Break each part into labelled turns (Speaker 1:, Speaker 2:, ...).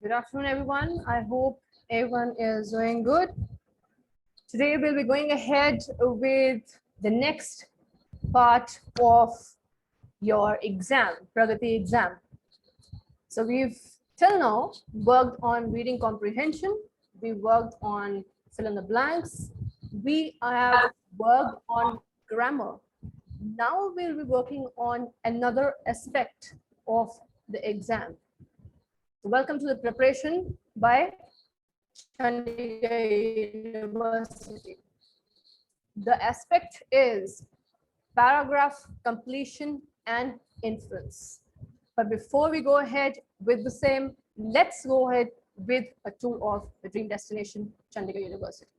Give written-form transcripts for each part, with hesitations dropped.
Speaker 1: Good afternoon, everyone. I hope everyone is doing good. Today, we'll be going ahead with the next part of your exam, Pragati exam. So, we've till now worked on reading comprehension, we worked on fill in the blanks, we have worked on grammar. Now, we'll be working on another aspect of the exam. Welcome to the preparation by Chandigarh University. The aspect is paragraph completion and inference. But before we go ahead with the same, let's go ahead with a tour of the dream destination, Chandigarh University.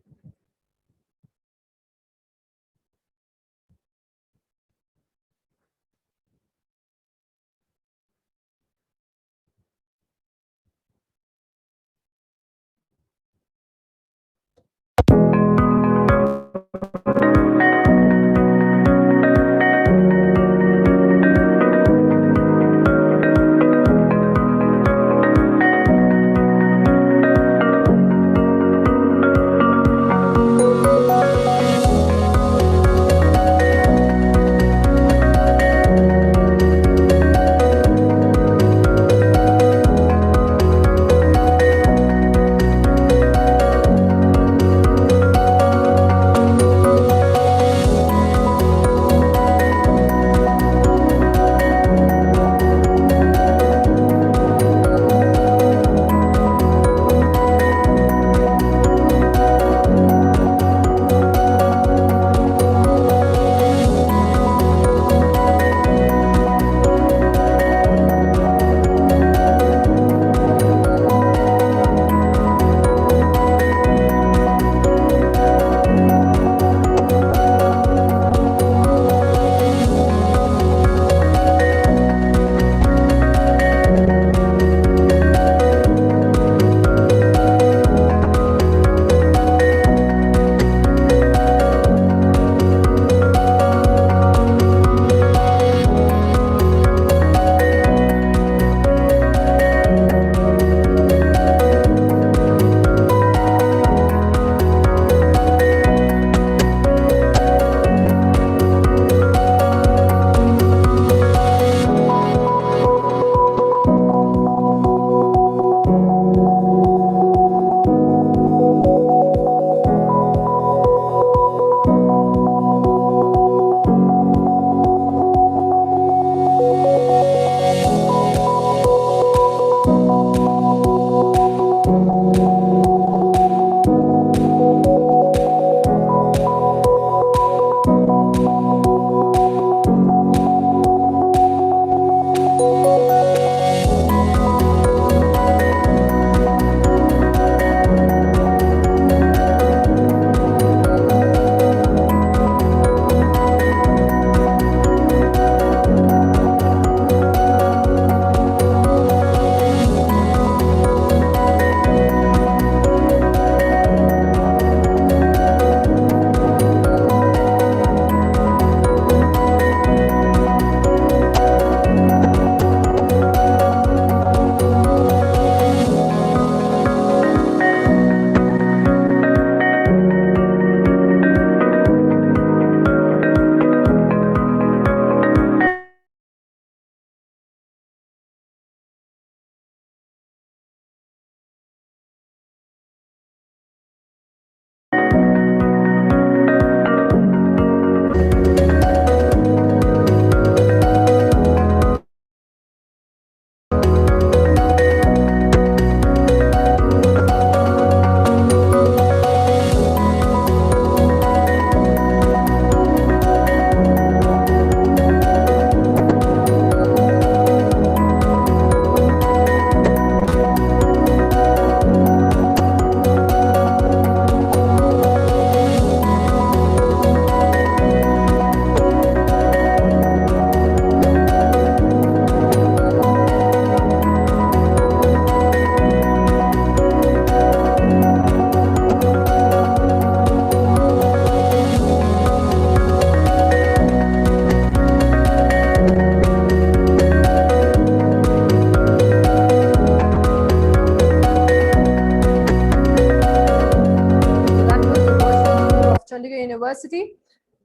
Speaker 1: University.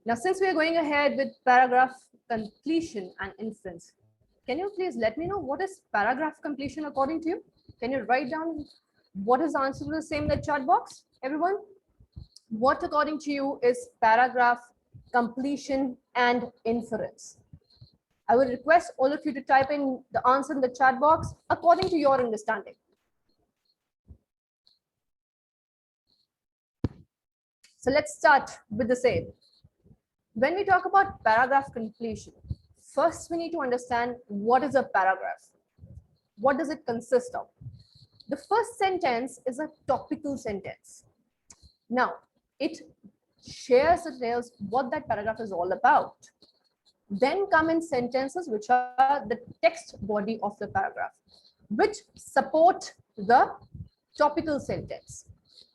Speaker 1: Now, since we are going ahead with paragraph completion and inference, can you please let me know what is paragraph completion according to you? Can you write down what is the answer to the same in the chat box, everyone? What according to you is paragraph completion and inference? I would request all of you to type in the answer in the chat box according to your understanding. So let's start with the same. When we talk about paragraph completion, first we need to understand what is a paragraph. What does it consist of? The first sentence is a topical sentence. Now, it shares the details what that paragraph is all about. Then come in sentences which are the text body of the paragraph, which support the topical sentence.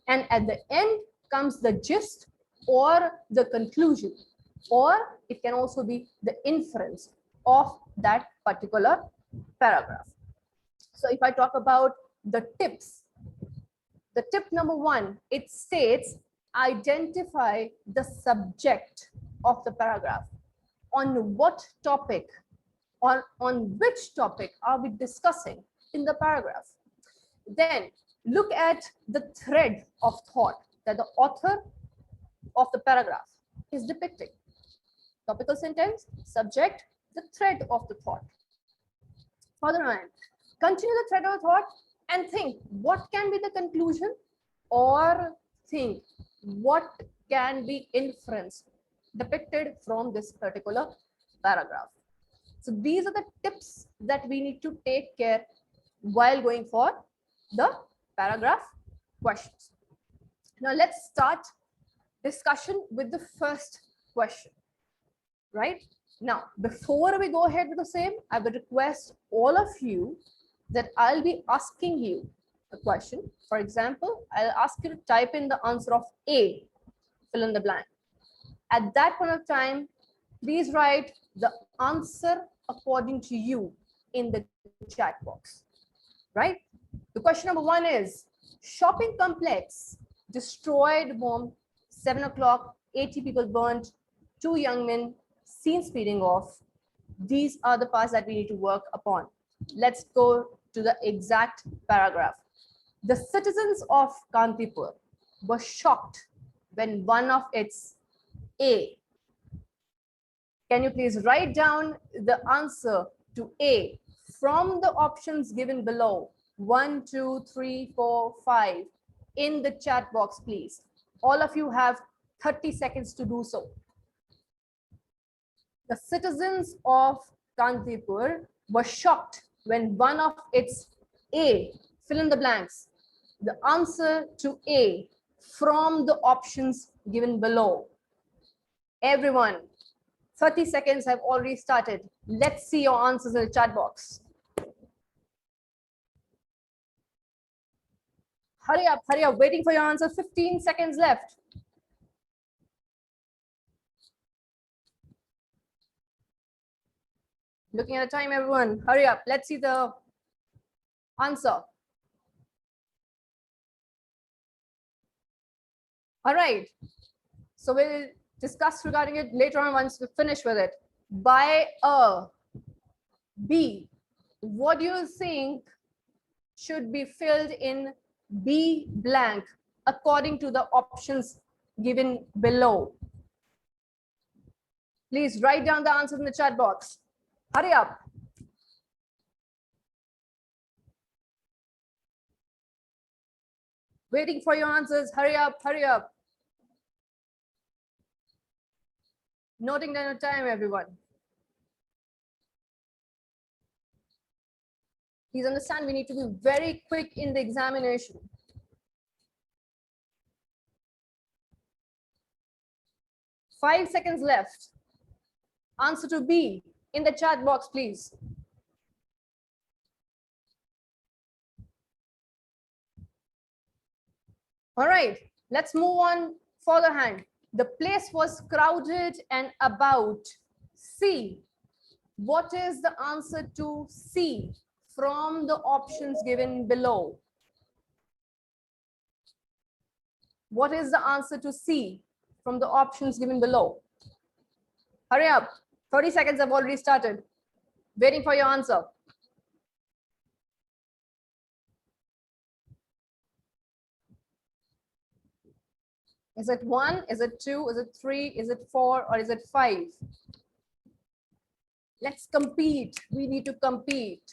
Speaker 1: And at the end comes the gist or the conclusion, or it can also be the inference of that particular paragraph. So if I talk about the tips, the tip number 1, it states identify the subject of the paragraph. On what topic or on which topic are we discussing in the paragraph? Then look at the thread of thought that the author of the paragraph is depicting. Topical sentence, subject, the thread of the thought. Further on, continue the thread of thought and think what can be the conclusion, or think what can be inference depicted from this particular paragraph. So these are the tips that we need to take care while going for the paragraph questions. Now let's start discussion with the first question. Right now, before we go ahead with the same, I would request all of you that I'll be asking you a question. For example, I'll ask you to type in the answer of A, fill in the blank. At that point of time, please write the answer according to you in the chat box. Right? The question number 1 is shopping complex destroyed bomb, 7 o'clock, 80 people burnt, 2 young men seen speeding off. These are the parts that we need to work upon. Let's go to the exact paragraph. The citizens of Kantipur were shocked when one of its A. Can you please write down the answer to A from the options given below? 1, 2, 3, 4, 5 in the chat box, please. All of you have 30 seconds to do so. The citizens of Kantipur were shocked when one of its A, fill in the blanks, the answer to A from the options given below. Everyone, 30 seconds have already started. Let's see your answers in the chat box. Hurry up, waiting for your answer. 15 seconds left. Looking at the time, everyone, hurry up. Let's see the answer. All right. So we'll discuss regarding it later on once we finish with it. By a B, what do you think should be filled in B blank according to the options given below? Please write down the answers in the chat box. Hurry up. Waiting for your answers. Hurry up, hurry up. Noting down your time, everyone. Please understand, we need to be very quick in the examination. Five seconds left. Answer to B in the chat box, please. All right, let's move on further hand. The place was crowded and about. C. What is the answer to C from the options given below? What is the answer to C from the options given below? Hurry up. 30 seconds have already started. Waiting for your answer. Is it 1? Is it 2? Is it 3? Is it 4? Or is it 5? Let's compete. We need to compete.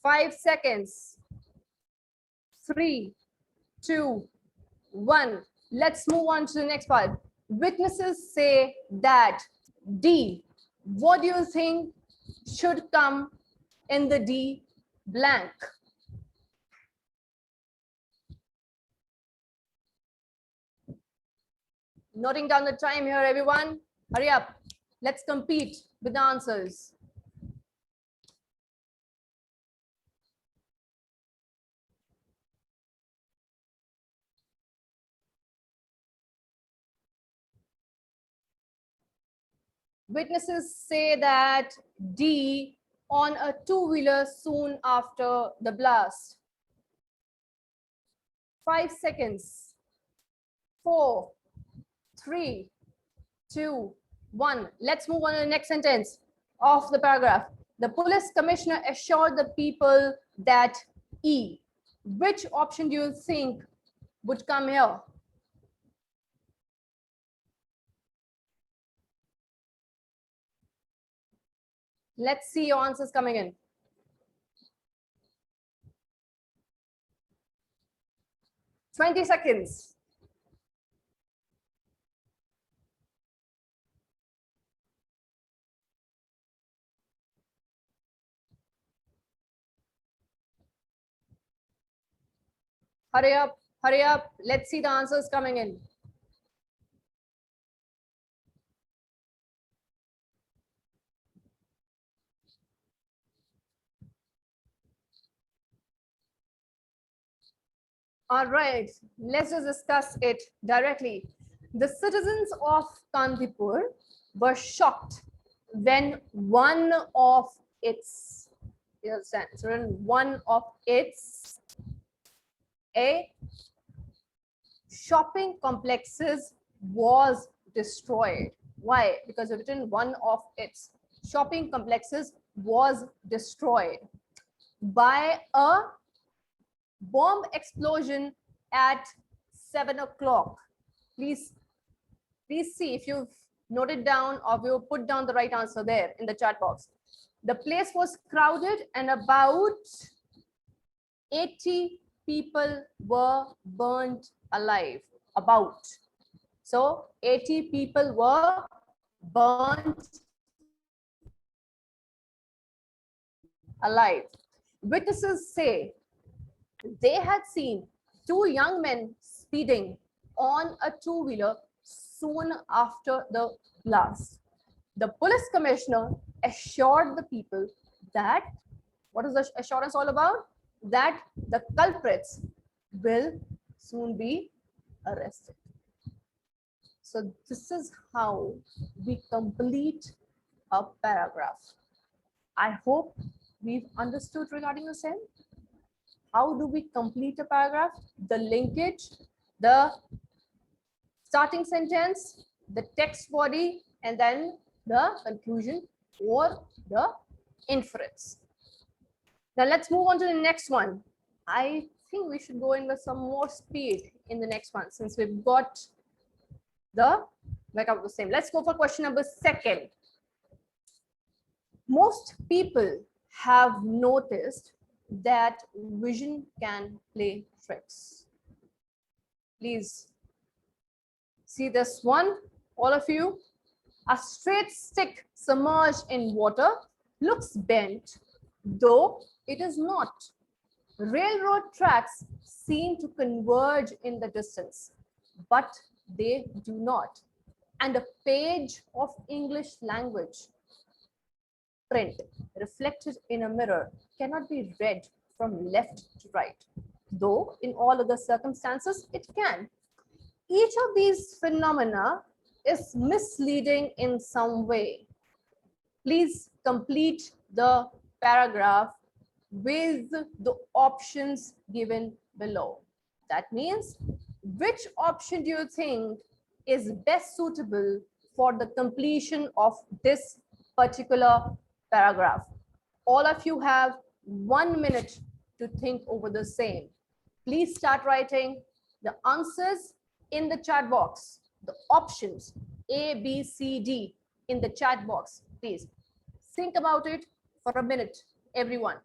Speaker 1: Five seconds. 3, 2, 1. Let's move on to the next part. Witnesses say that D. What do you think should come in the D blank? Noting down the time here, everyone. Hurry up. Let's compete with the answers. Witnesses say that D on a two-wheeler soon after the blast. 5 seconds. 4, 3, 2, 1. Let's move on to the next sentence of the paragraph. The police commissioner assured the people that E. Which option do you think would come here? Let's see your answers coming in. Twenty seconds. Hurry up, hurry up. Let's see the answers coming in. All right, let's just discuss it directly. The citizens of Kandipur were shocked when one of its shopping complexes was destroyed. Why? Because written one of its shopping complexes was destroyed by a bomb explosion at 7 o'clock. Please see if you've noted down or you put down the right answer there in the chat box. The place was crowded and about 80 people were burnt alive. So 80 people were burnt alive. Witnesses say they had seen two young men speeding on a two-wheeler soon after the blast. The police commissioner assured the people that, what is the assurance all about? That the culprits will soon be arrested. So this is how we complete a paragraph. I hope we've understood regarding the same. How do we complete a paragraph? The linkage, the starting sentence, the text body, and then the conclusion or the inference. Now let's move on to the next one. I think we should go in with some more speed in the next one since we've got the backup of the same. Let's go for question number 2. Most people have noticed that vision can play tricks. Please see this one, all of you. A straight stick submerged in water looks bent, though it is not. Railroad tracks seem to converge in the distance, but they do not. And a page of English language print reflected in a mirror cannot be read from left to right, though in all other circumstances it can. Each of these phenomena is misleading in some way. Please complete the paragraph with the options given below. That means, which option do you think is best suitable for the completion of this particular paragraph? All of you have 1 minute to think over the same. Please start writing the answers in the chat box, the options A, B, C, D in the chat box. Please think about it for a minute, everyone.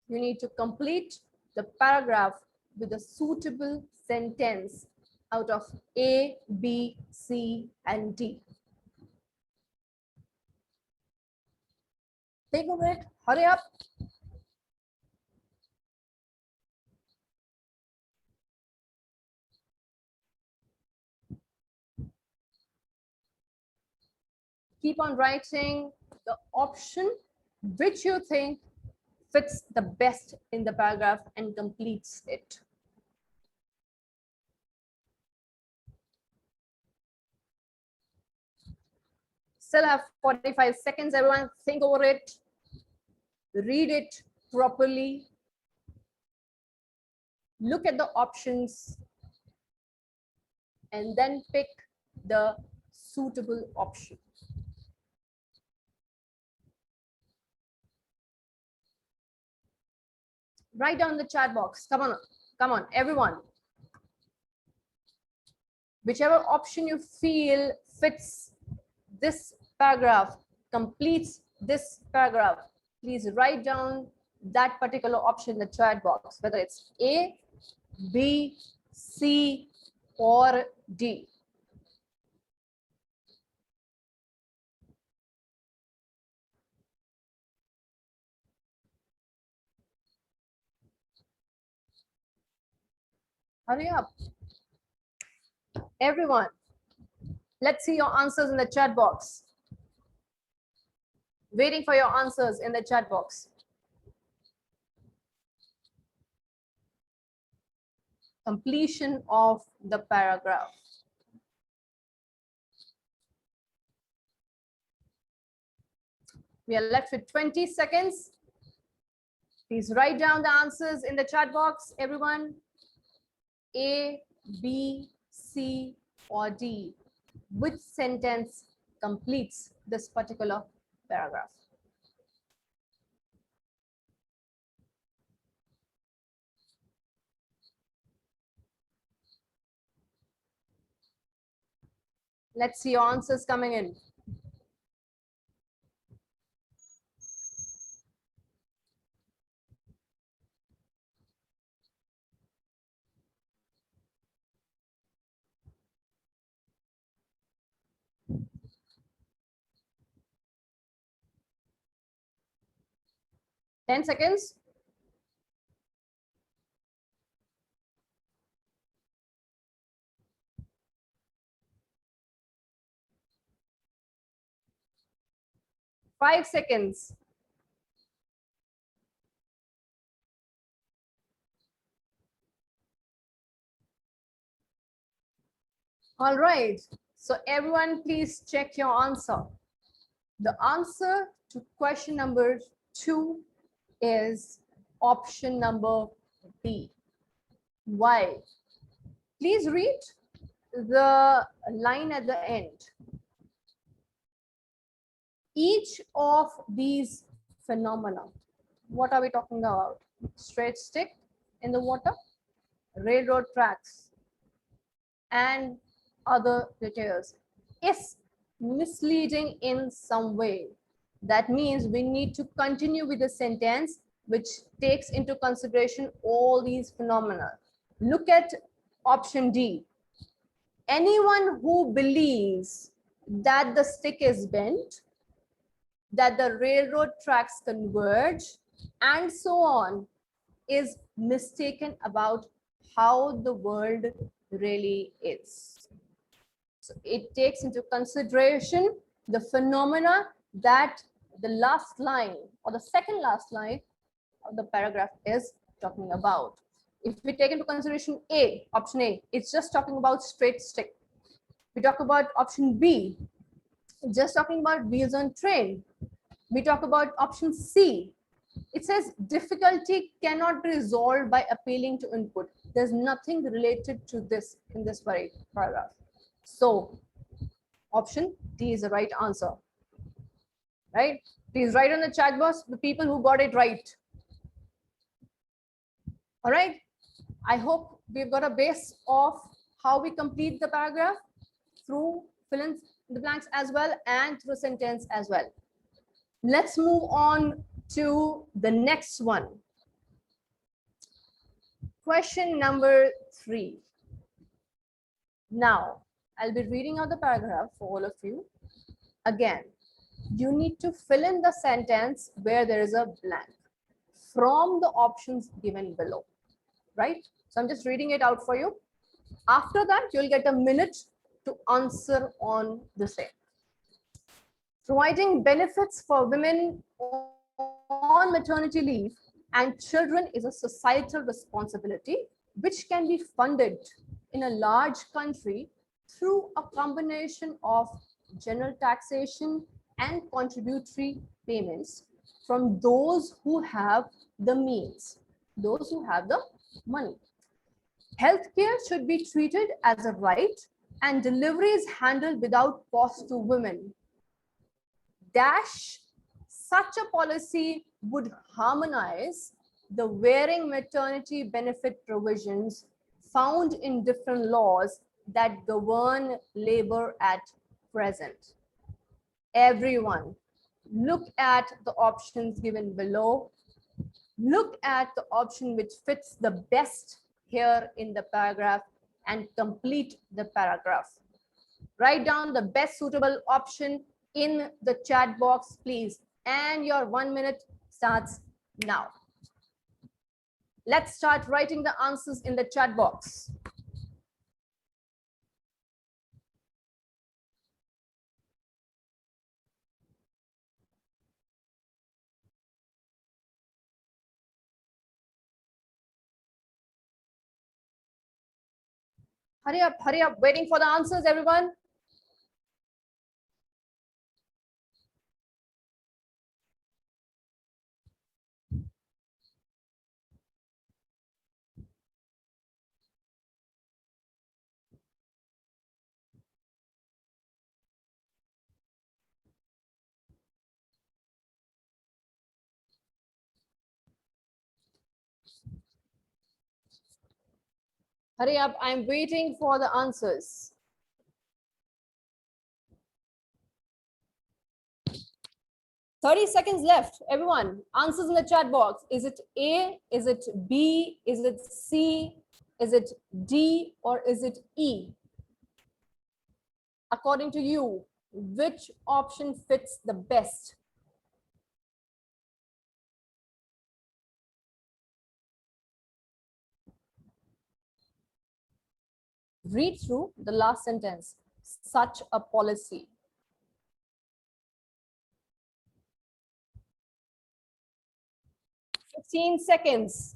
Speaker 1: You need to complete the paragraph with a suitable sentence out of A, B, C, and D. Think of it, hurry up. Keep on writing the option which you think fits the best in the paragraph and completes it. Still have 45 seconds, everyone. Think over it, read it properly, look at the options, and then pick the suitable option. Write down the chat box. Come on, everyone. Whichever option you feel fits this paragraph, completes this paragraph, please write down that particular option in the chat box, whether it's A, B, C, or D. Hurry up. Everyone, let's see your answers in the chat box. Waiting for your answers in the chat box. Completion of the paragraph. We are left with 20 seconds. Please write down the answers in the chat box, everyone. A, B, C, or D. Which sentence completes this particular paragraph? Let's see your answers coming in. Ten seconds. Five seconds. All right, so everyone please check your answer. The answer to question number 2 is option number B. Why? Please read the line at the end. Each of these phenomena, what are we talking about? Straight stick in the water, railroad tracks, and other details is misleading in some way. That means we need to continue with the sentence which takes into consideration all these phenomena. Look at option D. Anyone who believes that the stick is bent, that the railroad tracks converge, and so on, is mistaken about how the world really is. So it takes into consideration the phenomena that the last line or the second last line of the paragraph is talking about. If we take into consideration A, option A, it's just talking about straight stick. We talk about option B, Just talking about wheels on train. We talk about option C. It says difficulty cannot be resolved by appealing to input. There's nothing related to this in this very paragraph. So option D is the right answer. Right? Please write on the chat box the people who got it right. All right. I hope we've got a base of how we complete the paragraph through fill in the blanks as well and through sentence as well. Let's move on to the next one. Question number 3. Now, I'll be reading out the paragraph for all of you. Again, you need to fill in the sentence where there is a blank from the options given below, right? So I'm just reading it out for you. After that, you'll get a minute to answer on the same. Providing benefits for women on maternity leave and children is a societal responsibility which can be funded in a large country through a combination of general taxation and contributory payments from those who have the means, those who have the money. Healthcare should be treated as a right and delivery is handled without cost to women. Dash, such a policy would harmonize the varying maternity benefit provisions found in different laws that govern labor at present. Everyone, look at the options given below. Look at the option which fits the best here in the paragraph and complete the paragraph. Write down the best suitable option in the chat box, please. And your 1 minute starts now. Let's start writing the answers in the chat box. Hurry up, waiting for the answers, everyone. Hurry up, I'm waiting for the answers. 30 seconds left, everyone. Answers in the chat box. Is it A, is it B, is it C, is it D, or is it E? According to you, which option fits the best? Read through the last sentence. Such a policy. Fifteen seconds.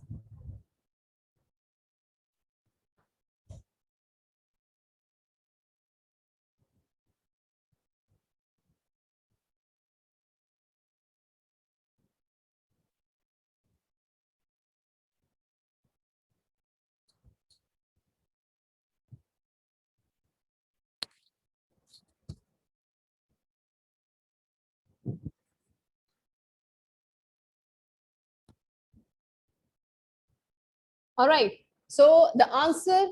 Speaker 1: All right. So the answer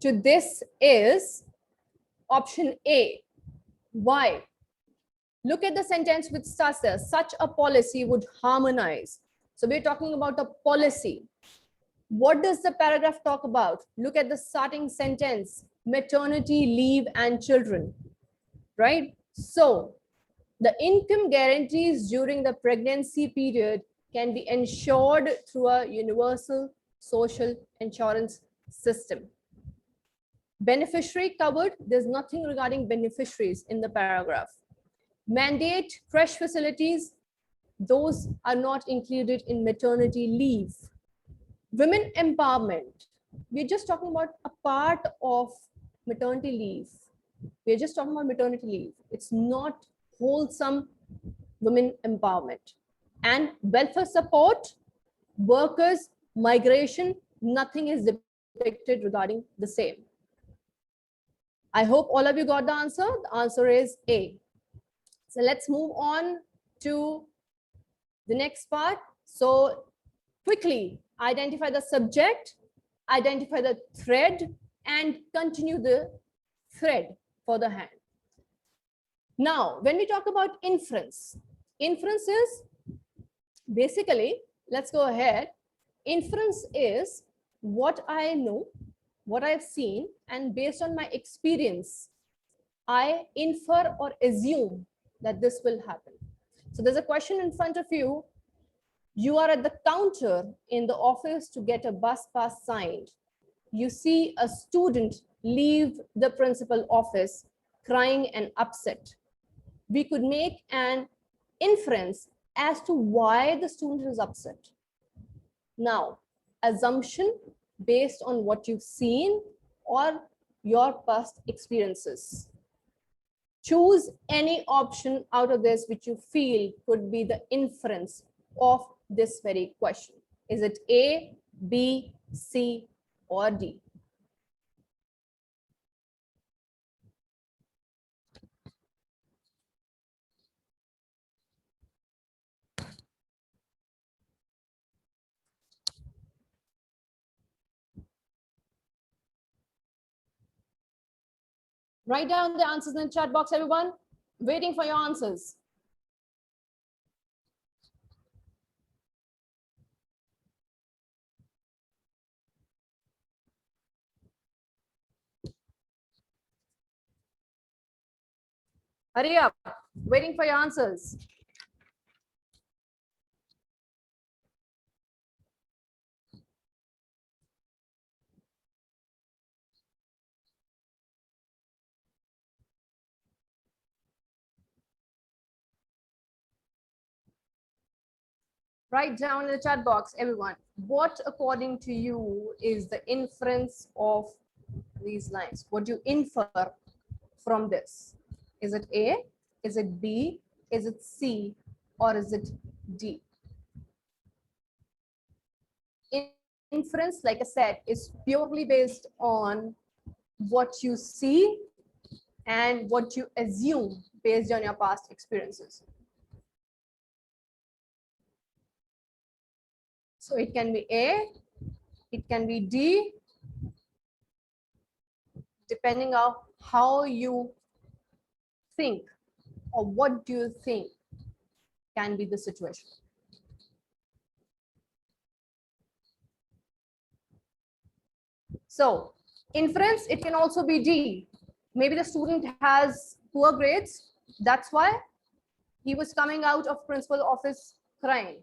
Speaker 1: to this is option A. Why? Look at the sentence which starts there. Such a policy would harmonize. So we're talking about a policy. What does the paragraph talk about? Look at the starting sentence. Maternity leave and children. Right? So the income guarantees during the pregnancy period can be ensured through a universal social insurance system. Beneficiary covered, there's nothing regarding beneficiaries in the paragraph. Mandate creche facilities, those are not included in maternity leave. Women empowerment, we're just talking about a part of maternity leave. We're just talking about maternity leave. It's not wholesome women empowerment. And welfare support, workers, migration, nothing is depicted regarding the same. I hope all of you got the answer. The answer is A. So let's move on to the next part. So quickly identify the subject, identify the thread, and continue the thread for the hand. Now, when we talk about inference, inference is basically, let's go ahead. Inference is what I know, what I've seen, and based on my experience, I infer or assume that this will happen. So there's a question in front of you. You are at the counter in the office to get a bus pass signed. You see a student leave the principal office crying and upset. We could make an inference as to why the student is upset. Now, assumption based on what you've seen or your past experiences. Choose any option out of this which you feel could be the inference of this very question. Is it A, B, C, or D? Write down the answers in the chat box, everyone. Waiting for your answers. Hurry up. Waiting for your answers. Write down in the chat box, everyone. What, according to you, is the inference of these lines? What do you infer from this? Is it A? Is it B? Is it C? Or is it D? Inference, like I said, is purely based on what you see and what you assume based on your past experiences. So it can be A, it can be D, depending on how you think or what do you think can be the situation. So inference, it can also be D. Maybe the student has poor grades. That's why he was coming out of principal office crying.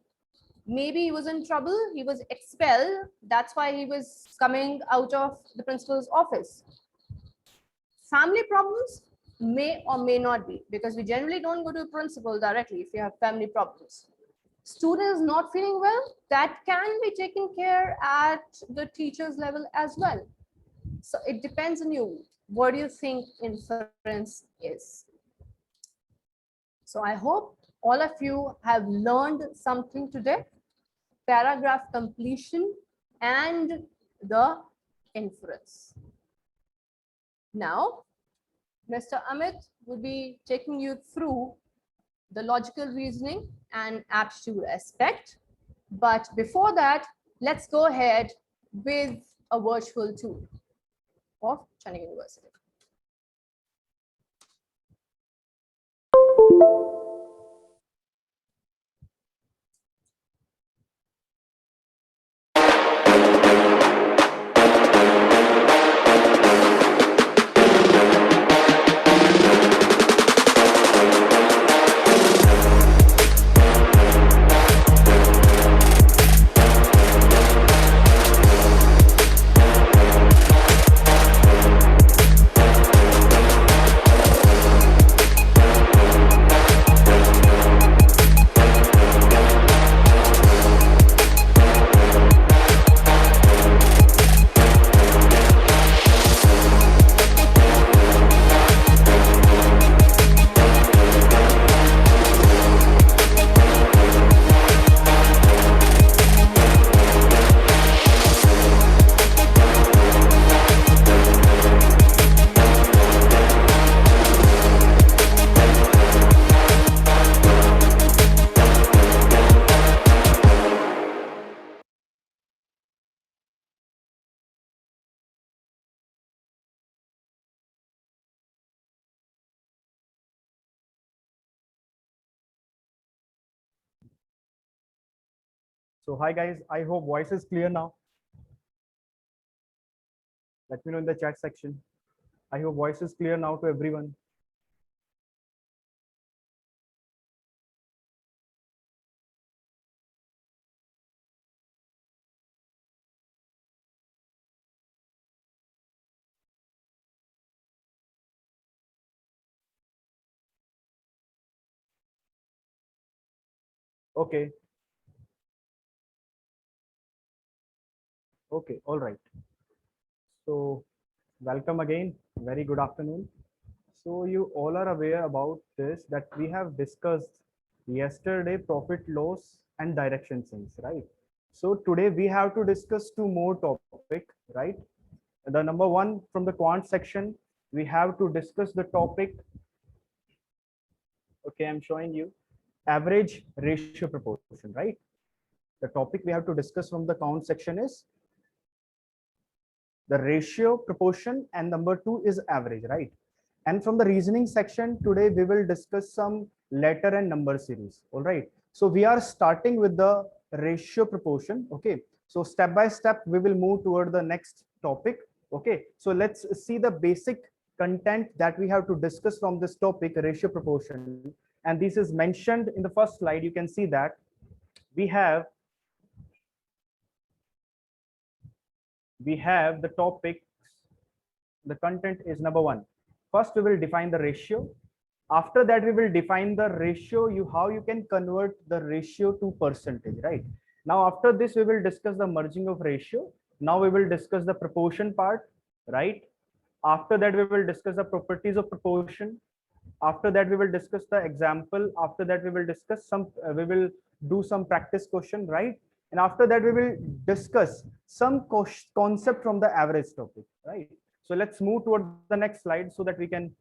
Speaker 1: Maybe he was in trouble, he was expelled. That's why he was coming out of the principal's office. Family problems may or may not be, because we generally don't go to the principal directly if you have family problems. Student is not feeling well, that can be taken care at the teacher's level as well. So it depends on you. What do you think inference is? So I hope all of you have learned something today. Paragraph completion and the inference. Now, Mr. Amit will be taking you through the logical reasoning and aptitude aspect. But before that, let's go ahead with a virtual tour of Chandigarh University.
Speaker 2: So hi guys, I hope voice is clear now. Let me know in the chat section. I hope voice is clear now to everyone. Okay, okay, all right. So welcome again. Very good afternoon. So you all are aware about this that we have discussed yesterday profit loss and direction sense, right? So today we have to discuss two more topic, right? The number one from the quant section, we have to discuss the topic. Okay, I'm showing you average ratio proportion, right? The topic we have to discuss from the count section is the ratio proportion, and number two is average, right? And from the reasoning section today we will discuss some letter and number series. All right, so we are starting with the ratio proportion. Okay, so step by step we will move toward the next topic. Okay, so let's see the basic content that we have to discuss from this topic, ratio proportion. And this is mentioned in the first slide. You can see that we have the topics. The content is number one. First we will define the ratio. After that we will define the ratio, how you can convert the ratio to percentage, right? Now after this we will discuss the merging of ratio. Now we will discuss the proportion part, right? After that we will discuss the properties of proportion. After that we will discuss the example. After that we will discuss some we will do some practice question, right? And after that we will discuss some concept from the average topic, right? So let's move toward the next slide so that we can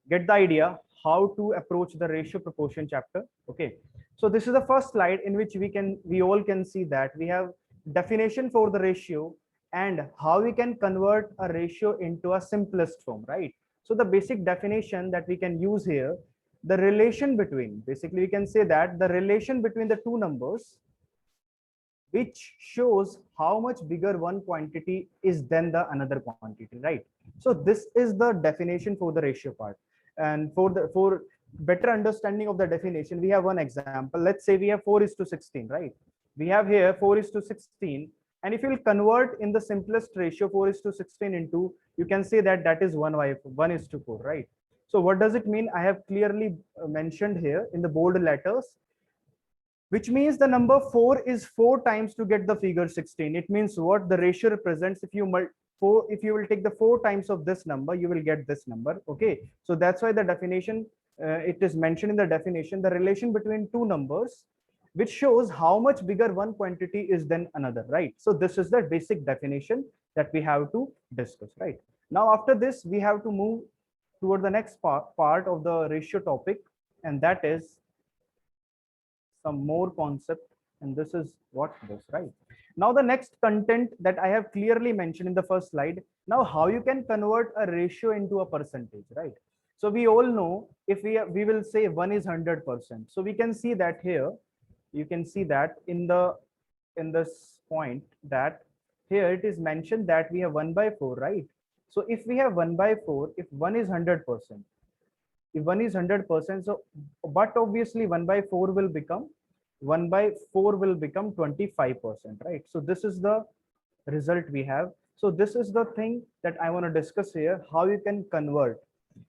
Speaker 2: get the idea how to approach the ratio proportion chapter. Okay, so this is the first slide in which we all can see that we have definition for the ratio and how we can convert a ratio into a simplest form, right? So the basic definition that we can use here, the relation between, basically we can say that the relation between the two numbers which shows how much bigger one quantity is than the another quantity, right? So this is the definition for the ratio part. And for better understanding of the definition, we have one example. Let's say we have 4 is to 16, right? We have here 4 is to 16, and if you will convert in the simplest ratio 4 is to 16 into, you can say that that is 1 is to 4, right? So what does it mean? I have clearly mentioned here in the bold letters, which means the number 4 is 4 times to get the figure 16. It means what the ratio represents, if you will take the 4 times of this number, you will get this number. Okay, so that's why the definition, it is mentioned in the definition, the relation between two numbers which shows how much bigger one quantity is than another, right? So this is the basic definition that we have to discuss, right? Now after this we have to move toward the next part of the ratio topic, and that is some more concept. And this is what this, right? Now the next content that I have clearly mentioned in the first slide, now how you can convert a ratio into a percentage, right? So we all know, if we will say 1 is 100%, so we can see that here, you can see that in this point, that here it is mentioned that we have 1 by 4, right? So if we have 1 by 4, if 1 is 100%, if 1 is 100%, so but obviously 1 by 4 will become 25%, right? So this is the result we have. So this is the thing that I want to discuss here, how you can convert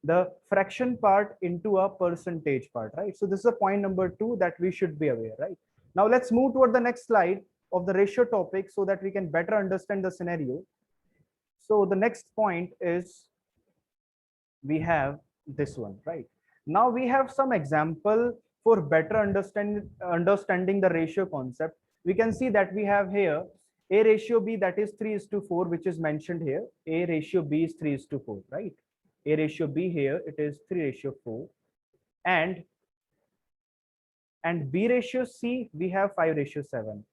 Speaker 2: the fraction part into a percentage part, right? So this is a point number 2 that we should be aware, right? Now let's move toward the next slide of the ratio topic so that we can better understand the scenario. So the next point is, we have this one, right? Now we have some example for better understanding the ratio concept. We can see that we have here a ratio b, that is 3 is to 4, which is mentioned here. A ratio b is 3 is to 4, right? A ratio b here, it is 3 ratio 4, and b ratio c, we have 5 ratio 7.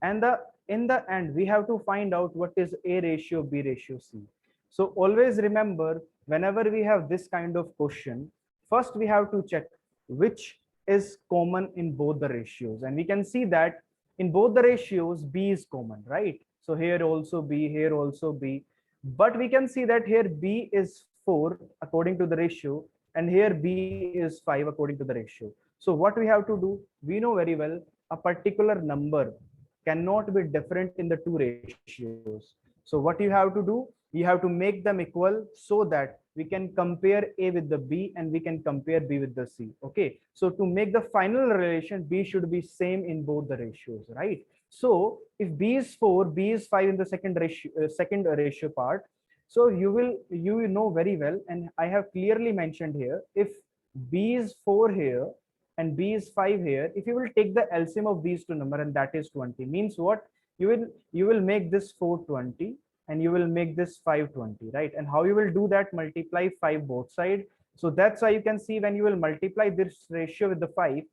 Speaker 2: And in the end we have to find out what is a ratio b ratio c. So always remember, whenever we have this kind of question, first we have to check which is common in both the ratios. And we can see that in both the ratios, B is common, right? So here also B, here also B. But we can see that here B is 4 according to the ratio, and here B is 5 according to the ratio. So what we have to do, we know very well a particular number cannot be different in the two ratios. So what you have to do, you have to make them equal so that we can compare A with the B and we can compare B with the C. Okay. So to make the final relation, B should be same in both the ratios, right? So if B is 4, B is 5 in the second ratio part. So you will know very well, and I have clearly mentioned here, if B is 4 here and B is 5 here, if you will take the LCM of these two numbers, and that is 20, means what? You will make this 420 and you will make this 520, right? And how you will do that? Multiply 5 both side. So that's why you can see when you will multiply this ratio with the 5,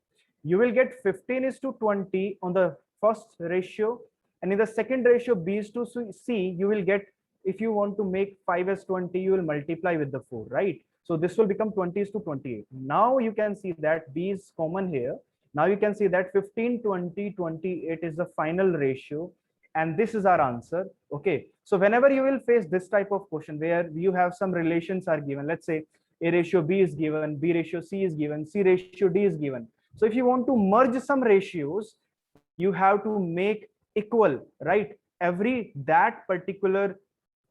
Speaker 2: you will get 15 is to 20 on the first ratio, and in the second ratio B is to C, you will get, if you want to make 5 as 20, you will multiply with the 4, right? So this will become 20 is to 28. Now you can see that B is common here. Now you can see that 15, 20, 28 is the final ratio, and this is our answer. Okay. So whenever you will face this type of question where you have some relations are given, let's say A ratio B is given, B ratio C is given, C ratio D is given. So if you want to merge some ratios, you have to make equal, right? Every that particular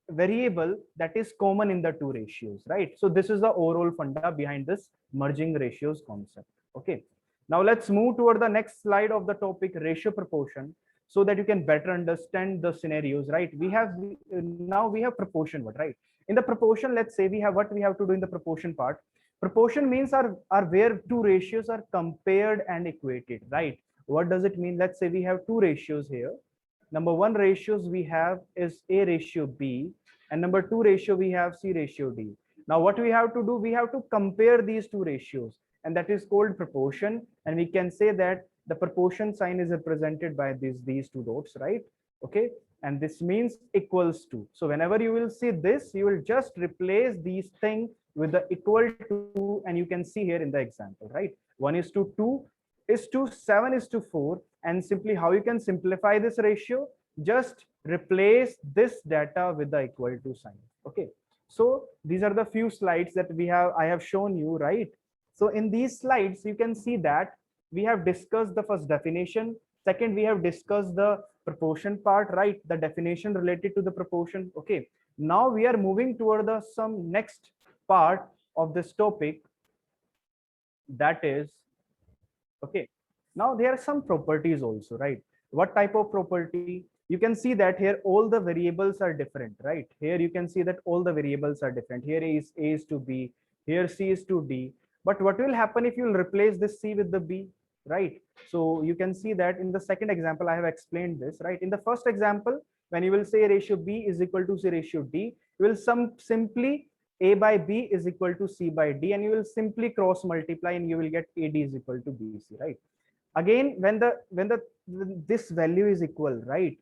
Speaker 2: variable that is common in the two ratios, right? So this is the overall funda behind this merging ratios concept. Okay. Now let's move toward the next slide of the topic, ratio proportion, so that you can better understand the scenarios, right? Now we have proportion, what, right? In the proportion, let's say we have what we have to do in the proportion part. Proportion means are where two ratios are compared and equated, right? What does it mean? Let's say we have two ratios here. Number one ratios we have is A ratio B, and number two ratio we have C ratio D. Now what we have to do, we have to compare these two ratios, and that is called proportion. And we can say that the proportion sign is represented by these two dots, right? Okay. And this means equals to. So whenever you will see this, you will just replace these things with the equal to, and you can see here in the example, right? 1 is to 2 is to 7 is to 4. And simply how you can simplify this ratio, just replace this data with the equal to sign. Okay. So these are the few slides that I have shown you, right? So in these slides, you can see that we have discussed the first definition. Second, we have discussed the proportion part, right? The definition related to the proportion. Okay. Now we are moving toward some next part of this topic, that is, okay. Now there are some properties also, right? What type of property? You can see that here all the variables are different, right? Here you can see that all the variables are different. Here A is to B, here C is to D. But what will happen if you will replace this C with the B, right? So you can see that in the second example, I have explained this, right? In the first example, when you will say ratio B is equal to C ratio D, you will simply A by B is equal to C by D, and you will simply cross multiply and you will get AD is equal to BC, right? Again, when this value is equal, right?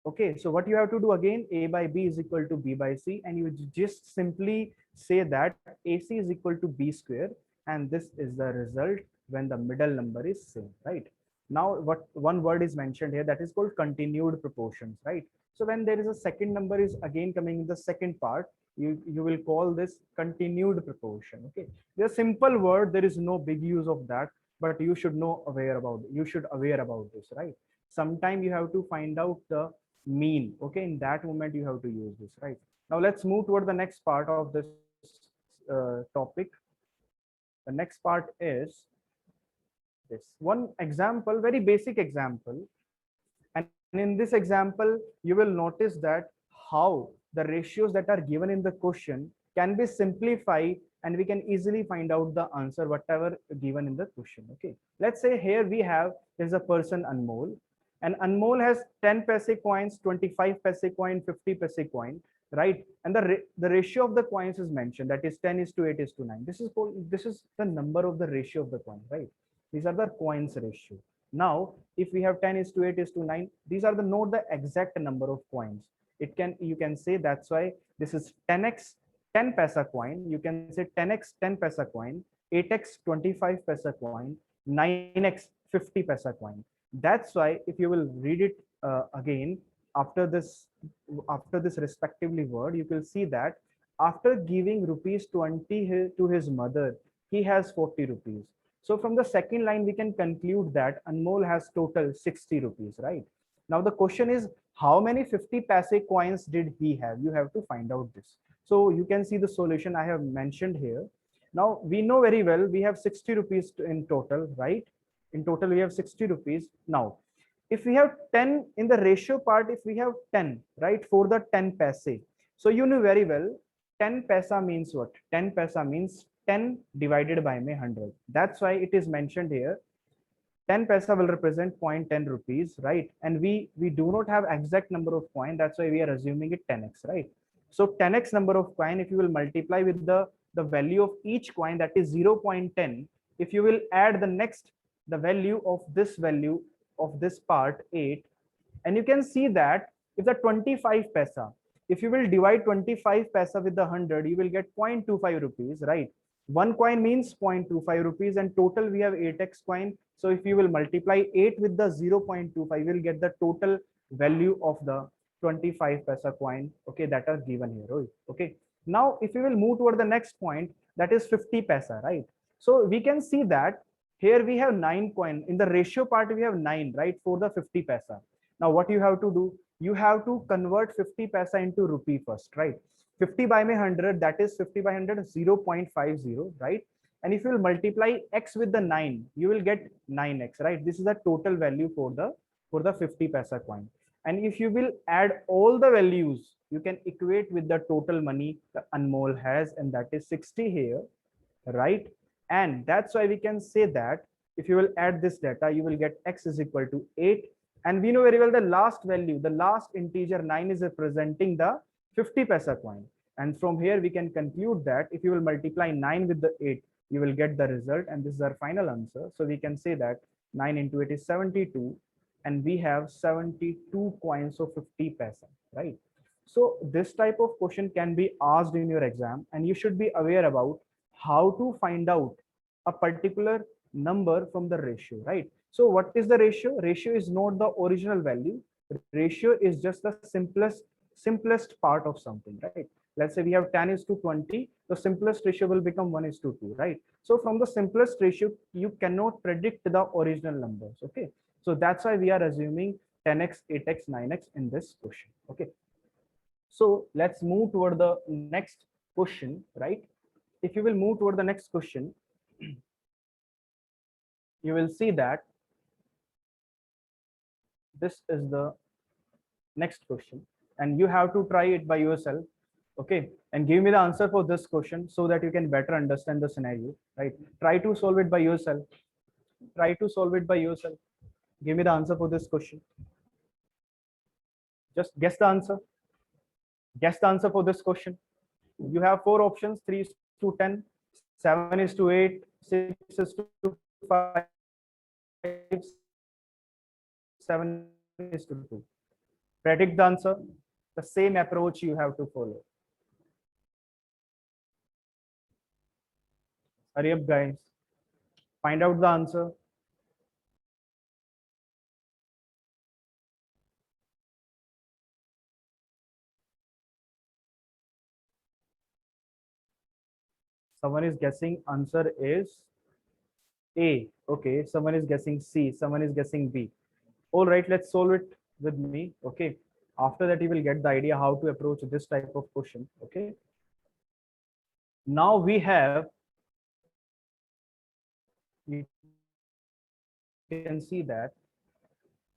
Speaker 2: Okay, so what you have to do again, A by B is equal to B by C, and you just simply say that AC is equal to B square, and this is the result when the middle number is same, right? Now what one word is mentioned here, that is called continued proportions, right? So when there is a second number is again coming in the second part, you will call this continued proportion. Okay, the simple word, there is no big use of that, but you should aware about this, right? Sometime you have to find out the mean. Okay, in that moment you have to use this, right? Now let's move toward the next part of this topic. The next part is this one example, very basic example, and in this example you will notice that how the ratios that are given in the question can be simplified, and we can easily find out the answer whatever given in the question. Okay, let's say here we have, there's a person Anmol, and Anmol has 10 paise coins, 25 paise coin, 50 paise coin, right? And the ratio of the coins is mentioned, that is 10 is to 8 is to 9. This is the number of the ratio of the coin, right? These are the coins ratio. Now if we have 10 is to 8 is to 9, these are not the exact number of coins. You can say, that's why this is 10x 10 paisa coin, you can say 10x 10 paisa coin, 8x 25 paisa coin, 9x 50 paisa coin. That's why if you will read it again after this respectively word, you will see that after giving rupees 20 to his mother, he has 40 rupees. So from the second line, we can conclude that Anmol has total 60 rupees, right? Now the question is, how many 50 paise coins did he have? You have to find out this. So you can see the solution I have mentioned here. Now we know very well we have 60 rupees in total, right? In total, we have 60 rupees. Now, if we have 10 in the ratio part, if we have 10, right, for the 10 paise. So you know very well, 10 paisa means what? 10 paisa means 10 divided by 100. That's why it is mentioned here. 10 paisa will represent 0.10 rupees, right? And we do not have exact number of coin. That's why we are assuming it 10x, right? So 10x number of coin, if you will multiply with the value of each coin, that is 0.10. If you will add the value of this part 8, and you can see that if the 25 paisa, if you will divide 25 paisa with the 100, you will get 0.25 rupees, right? One coin means 0.25 rupees, and total we have 8x coin. So if you will multiply 8 with the 0.25, you will get the total value of the 25 paisa coin, okay, that are given here. Okay, now if you will move toward the next point, that is 50 paisa, right? So we can see that here we have 9 coin. In the ratio part, we have 9, right, for the 50 paisa. Now what you have to do, you have to convert 50 paisa into rupee first, right? 50 by 100, that is 50 by 100 is 0.50, right? And if you will multiply x with the 9, you will get 9x, right? This is the total value for the 50 paisa coin. And if you will add all the values, you can equate with the total money the Anmol has, and that is 60 here, right? And that's why we can say that if you will add this data, you will get x is equal to 8. And we know very well the last value, the last integer 9 is representing the 50 paisa coin. And from here, we can conclude that if you will multiply 9 with the 8, you will get the result. And this is our final answer. So we can say that 9 into 8 is 72. And we have 72 coins of 50 paisa, right? So this type of question can be asked in your exam, and you should be aware about how to find out a particular number from the ratio, right? So what is the ratio? Ratio is not the original value. Ratio is just the simplest part of something, right? Let's say we have 10 is to 20. The simplest ratio will become 1 is to 2, right? So from the simplest ratio, you cannot predict the original numbers, okay? So that's why we are assuming 10x, 8x, 9x in this question, okay? So let's move toward the next question, right? If you will move toward the next question, you will see that this is the next question, and you have to try it by yourself, okay? And give me the answer for this question so that you can better understand the scenario, right? Try to solve it by yourself. Try to solve it by yourself. Give me the answer for this question. Just guess the answer. Guess the answer for this question. You have 4 options: 3 is to 10, 7 is to 8, 6 is to 5, 7 is to 2. Predict the answer. The same approach you have to follow. Hurry up, guys. Find out the answer. Someone is guessing answer is A. Okay, someone is guessing C. Someone is guessing B. All right, let's solve it with me. Okay. After that, you will get the idea how to approach this type of question. Okay. Now we have, you can see that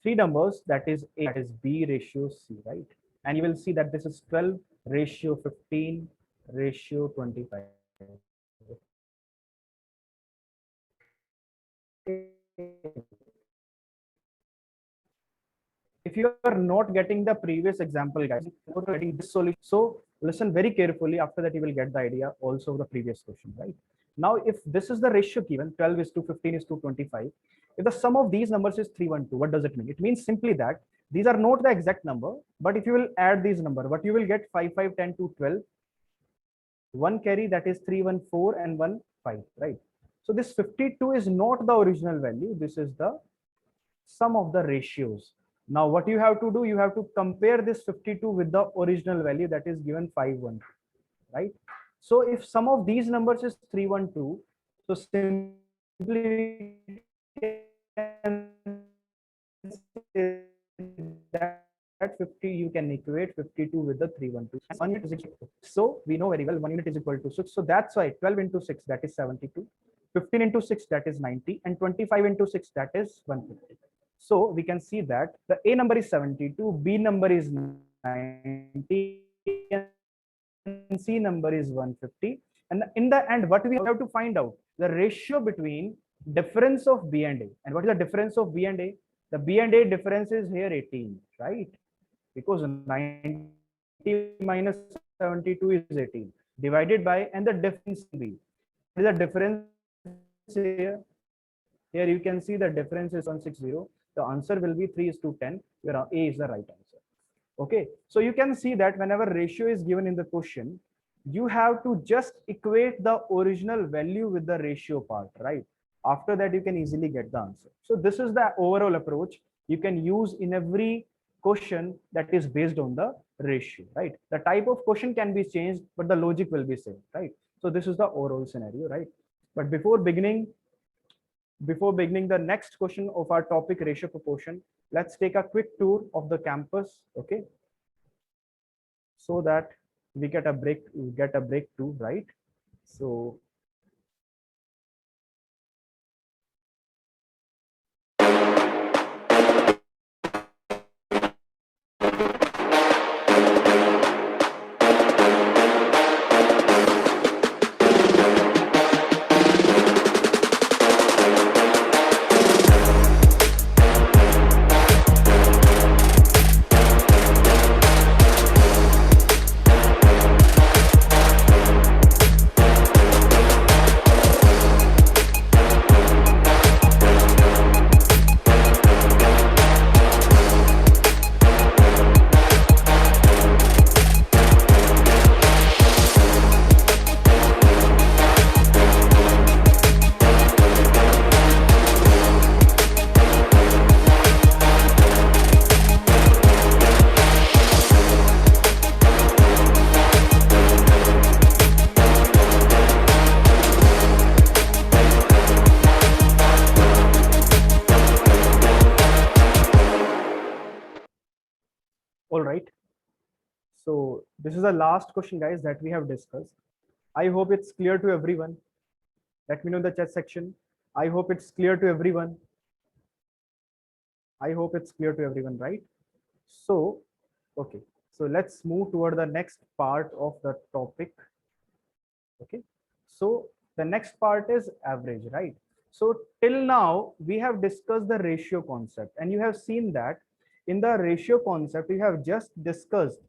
Speaker 2: 3 numbers, that is A, that is B ratio C, right? And you will see that this is 12 ratio 15 ratio 25. If you are not getting the previous example, guys, you're getting this solution. So listen very carefully. After that, you will get the idea also of the previous question, right? Now, if this is the ratio given, 12 is to 15 is to 25, if the sum of these numbers is 312, what does it mean? It means simply that these are not the exact number, but if you will add these number, what you will get 5, 5, 10 to 12, one carry, that is 314 and 1 5, right? So this 52 is not the original value. This is the sum of the ratios. Now what you have to do, you have to compare this 52 with the original value that is given 512, right? So if sum of these numbers is 312, so simply can say that 50, you can equate 52 with the 312. And 1 unit is equal to, so we know very well 1 unit is equal to 6. So that's why 12 into 6, that is 72. 15 into 6, that is 90. And 25 into 6, that is 150. So we can see that the A number is 72, B number is 90, and C number is 150. And in the end, what we have to find out, the ratio between difference of B and A. And what is the difference of B and A? The B and A difference is here 18, right? Because 90 minus 72 is 18 divided by, and the difference B. What is the difference here? Here you can see the difference is 160. The answer will be 3:10, where A is the right answer. Okay, so you can see that whenever ratio is given in the question, you have to just equate the original value with the ratio part, right? After that, you can easily get the answer. So this is the overall approach you can use in every question that is based on the ratio, right? The type of question can be changed, but the logic will be same, right? So this is the overall scenario, right? But before beginning the next question of our topic, ratio proportion, let's take a quick tour of the campus, okay? So that we get a break too, right? So all right. So this is the last question, guys, that we have discussed. I hope it's clear to everyone. Let me know in the chat section. I hope it's clear to everyone. I hope it's clear to everyone, right? So, okay. So let's move toward the next part of the topic. Okay. So the next part is average, right? So till now, we have discussed the ratio concept, and you have seen that in the ratio concept, we have just discussed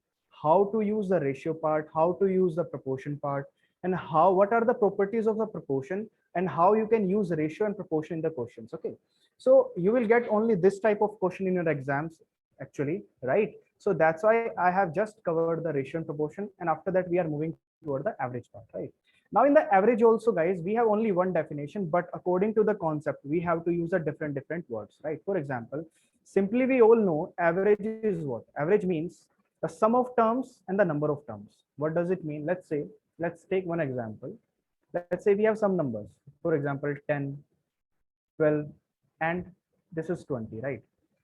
Speaker 2: how to use the ratio part, how to use the proportion part, and what are the properties of the proportion, and how you can use ratio and proportion in the questions. Okay, so you will get only this type of question in your exams actually, right? So that's why I have just covered the ratio and proportion, and after that we are moving toward the average part, right? Now in the average also, guys, we have only one definition, but according to the concept, we have to use a different words, right? For example, simply we all know average is what? Average means the sum of terms and the number of terms. What does it mean? Let's take one example. Let's say we have some numbers, for example, 10, 12, and this is 20, right?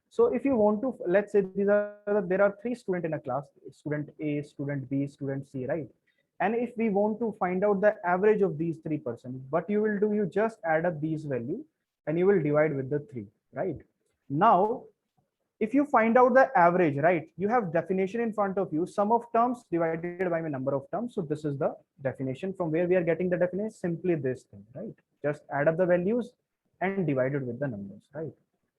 Speaker 2: So if you want to, let's say there are 3 students in a class, student A, student B, student C, right? And if we want to find out the average of these 3 persons, what you will do, you just add up these value and you will divide with the 3, right? Now, if you find out the average, right, you have definition in front of you, sum of terms divided by the number of terms. So this is the definition. From where we are getting the definition, simply this thing, right? Just add up the values and divide it with the numbers, right?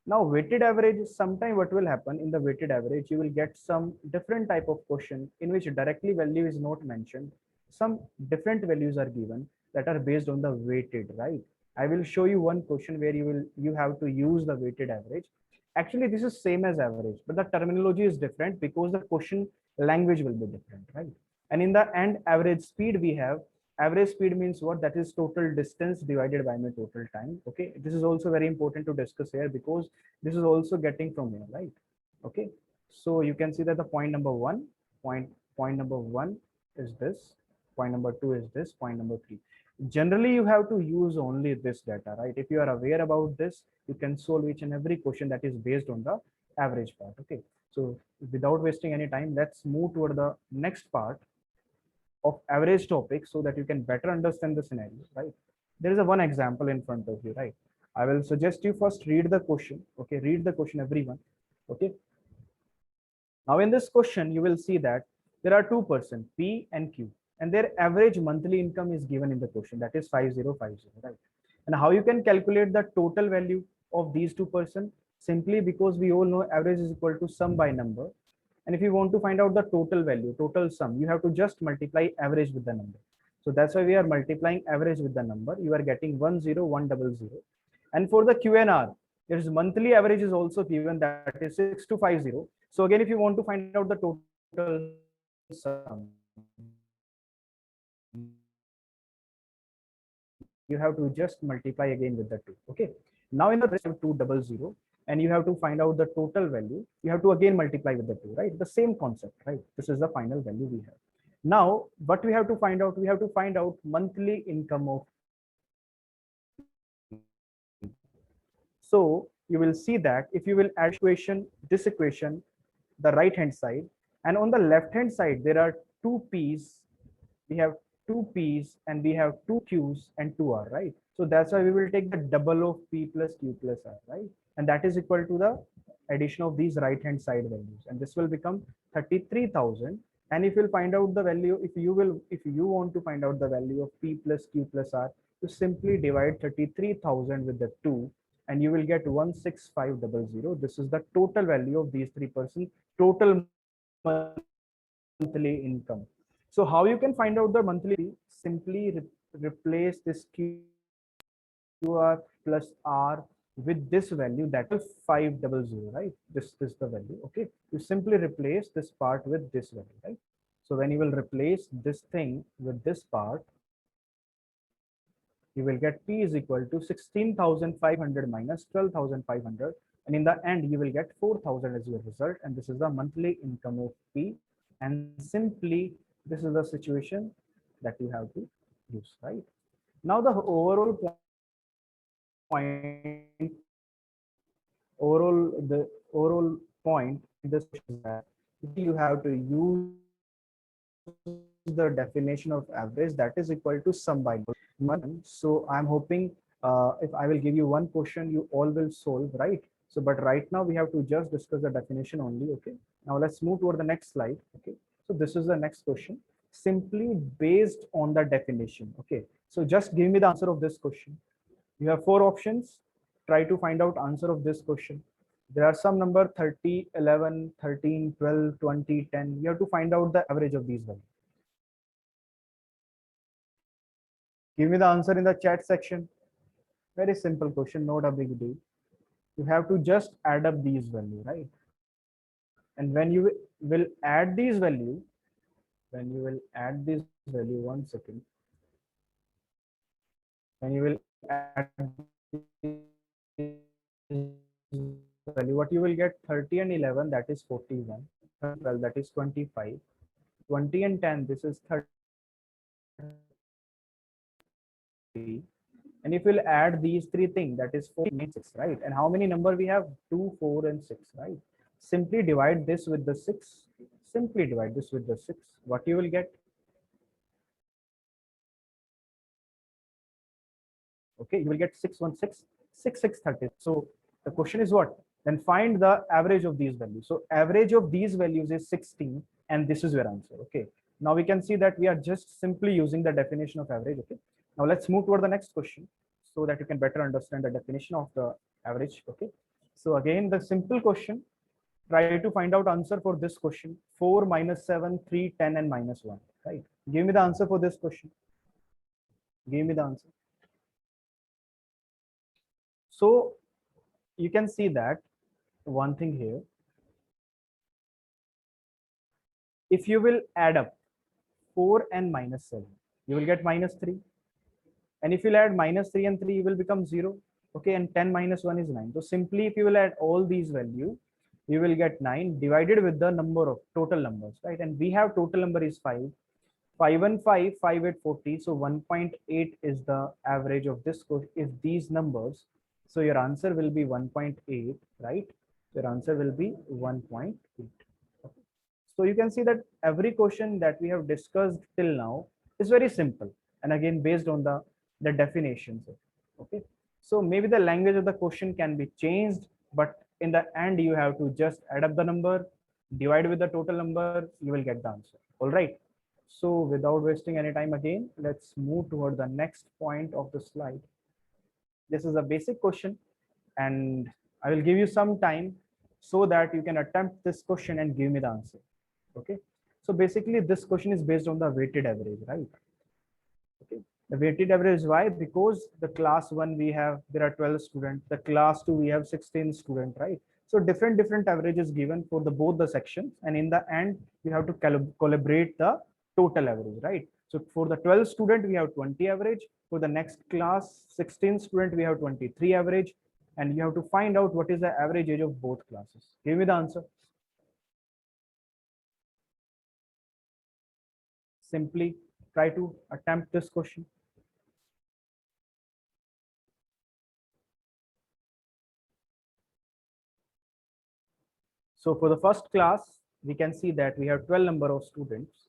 Speaker 2: Now weighted average, sometime what will happen in the weighted average, you will get some different type of question in which directly value is not mentioned. Some different values are given that are based on the weighted, right? I will show you one question where you have to use the weighted average. Actually, this is same as average, but the terminology is different because the question language will be different, right? And in the end, average speed we have, Average speed means what? That is total distance divided by my total time. Okay, this is also very important to discuss here because this is also getting from here, right? Okay, so you can see that the point number one, point number one is this, point number two is this, point number three. Generally, you have to use only this data, right? If you are aware about this, you can solve each and every question that is based on the average part. Okay, so without wasting any time, let's move toward the next part of average topic so that you can better understand the scenario, right? There is a one example in front of you, right? I will suggest you first read the question. Okay, read the question, everyone. Okay, now in this question you will see that there are two persons, P and Q, and their average monthly income is given in the question, that is 5050, right? And how you can calculate the total value of these two persons? Simply because we all know average is equal to sum by number. And if you want to find out the total value, total sum, you have to just multiply average with the number. So that's why we are multiplying average with the number. You are getting 10100. And for the QNR, there is monthly average is also given, that is 6250. So again, if you want to find out the total sum, you have to just multiply again with the 2. Okay, now in the rest of 200, and you have to find out the total value, you have to again multiply with the 2, right? The same concept, right? This is the final value we have. Now what we have to find out, we have to find out monthly income of. So you will see that if you will add this equation, the right hand side, and on the left hand side there are two P's, we have two P's and we have two Q's and two R, right? So that's why we will take the double of P plus Q plus R, right? And that is equal to the addition of these right hand side values, and this will become 33,000. And if you'll find out the value, if you want to find out the value of P plus Q plus R, you simply divide 33,000 with the 2 and you will get 16500. This is the total value of these three persons, total monthly income. So how you can find out the monthly? Simply replace this QR plus R with this value, that is 500, right? This is the value. Okay, you simply replace this part with this value, right? So when you will replace this thing with this part, you will get P is equal to 16,500 minus 12,500, and in the end you will get 4,000 as your result, and this is the monthly income of P. And simply this is the situation that you have to use, right? Now the overall point in this is that you have to use the definition of average, that is equal to sum by number. So I'm hoping if I will give you one question, you all will solve, right? So but right now we have to just discuss the definition only. Okay, now let's move toward the next slide. Okay, so this is the next question, simply based on the definition. Okay, so just give me the answer of this question. You have four options. Try to find out answer of this question. There are some number 30, 11, 13, 12, 20, 10. You have to find out the average of these values. Give me the answer in the chat section. Very simple question, not a big deal. You have to just add up these values, right? And when you will add these value, one second. When you will add value, what you will get, 30 and 11, that is 41, 12, that is 25, 20 and 10, this is 30. And if we'll add these three things, that is 4, 6, right? And how many number we have? 2, 4, and 6, right? Simply divide this with the 6. Simply divide this with the 6. What you will get? Okay, you will get 616, 6630. So the question is what? Then find the average of these values. So average of these values is 16, and this is your answer. Okay, now we can see that we are just simply using the definition of average. Okay, now let's move toward the next question so that you can better understand the definition of the average. Okay, so again, the simple question, try to find out answer for this question. 4 minus 7, 3, 10, and minus 1, right? Give me the answer for this question. Give me the answer. So you can see that one thing here, if you will add up 4 and minus 7, you will get -3. And if you'll add -3 and 3, you will become 0. Okay, and 10 minus 1 is 9. So simply if you will add all these values, you will get 9 divided with the number of total numbers, right? And we have total number is 5. 5 and 5, 5 at 40. So 1.8 is the average of this question. If these numbers, so your answer will be 1.8, right? Your answer will be 1.8. Okay. So you can see that every question that we have discussed till now is very simple. And again, based on the definitions. Okay. So maybe the language of the question can be changed, but in the end, you have to just add up the number, divide with the total number, you will get the answer. All right. So without wasting any time again, let's move toward the next point of the slide. This is a basic question and I will give you some time so that you can attempt this question and give me the answer. Okay. So basically this question is based on the weighted average, right? Okay. The weighted average, why? Because the class 1 we have, there are 12 students. The class 2 we have 16 students, right? So different averages given for the both the sections, and in the end you have to calibrate the total average, right? So for the 12 student we have 20 average. For the next class 16 student we have 23 average, and you have to find out what is the average age of both classes. Give me the answer. Simply try to attempt this question. So for the first class, we can see that we have 12 number of students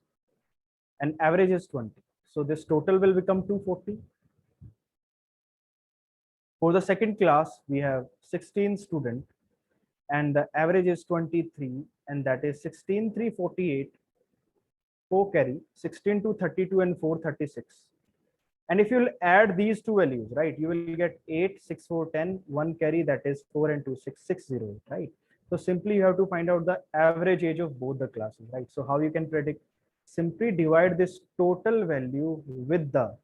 Speaker 2: and average is 20. So this total will become 240. For the second class, we have 16 students and the average is 23, and that is 16, 348, 4 carry, 16 to 32 and 436. And if you'll add these two values, right, you will get 8, 6, 4, 10, 1 carry, that is 4 and 2, 6, 6, 0, right? So simply you have to find out the average age of both the classes, right? So how you can predict? Simply divide this total value with the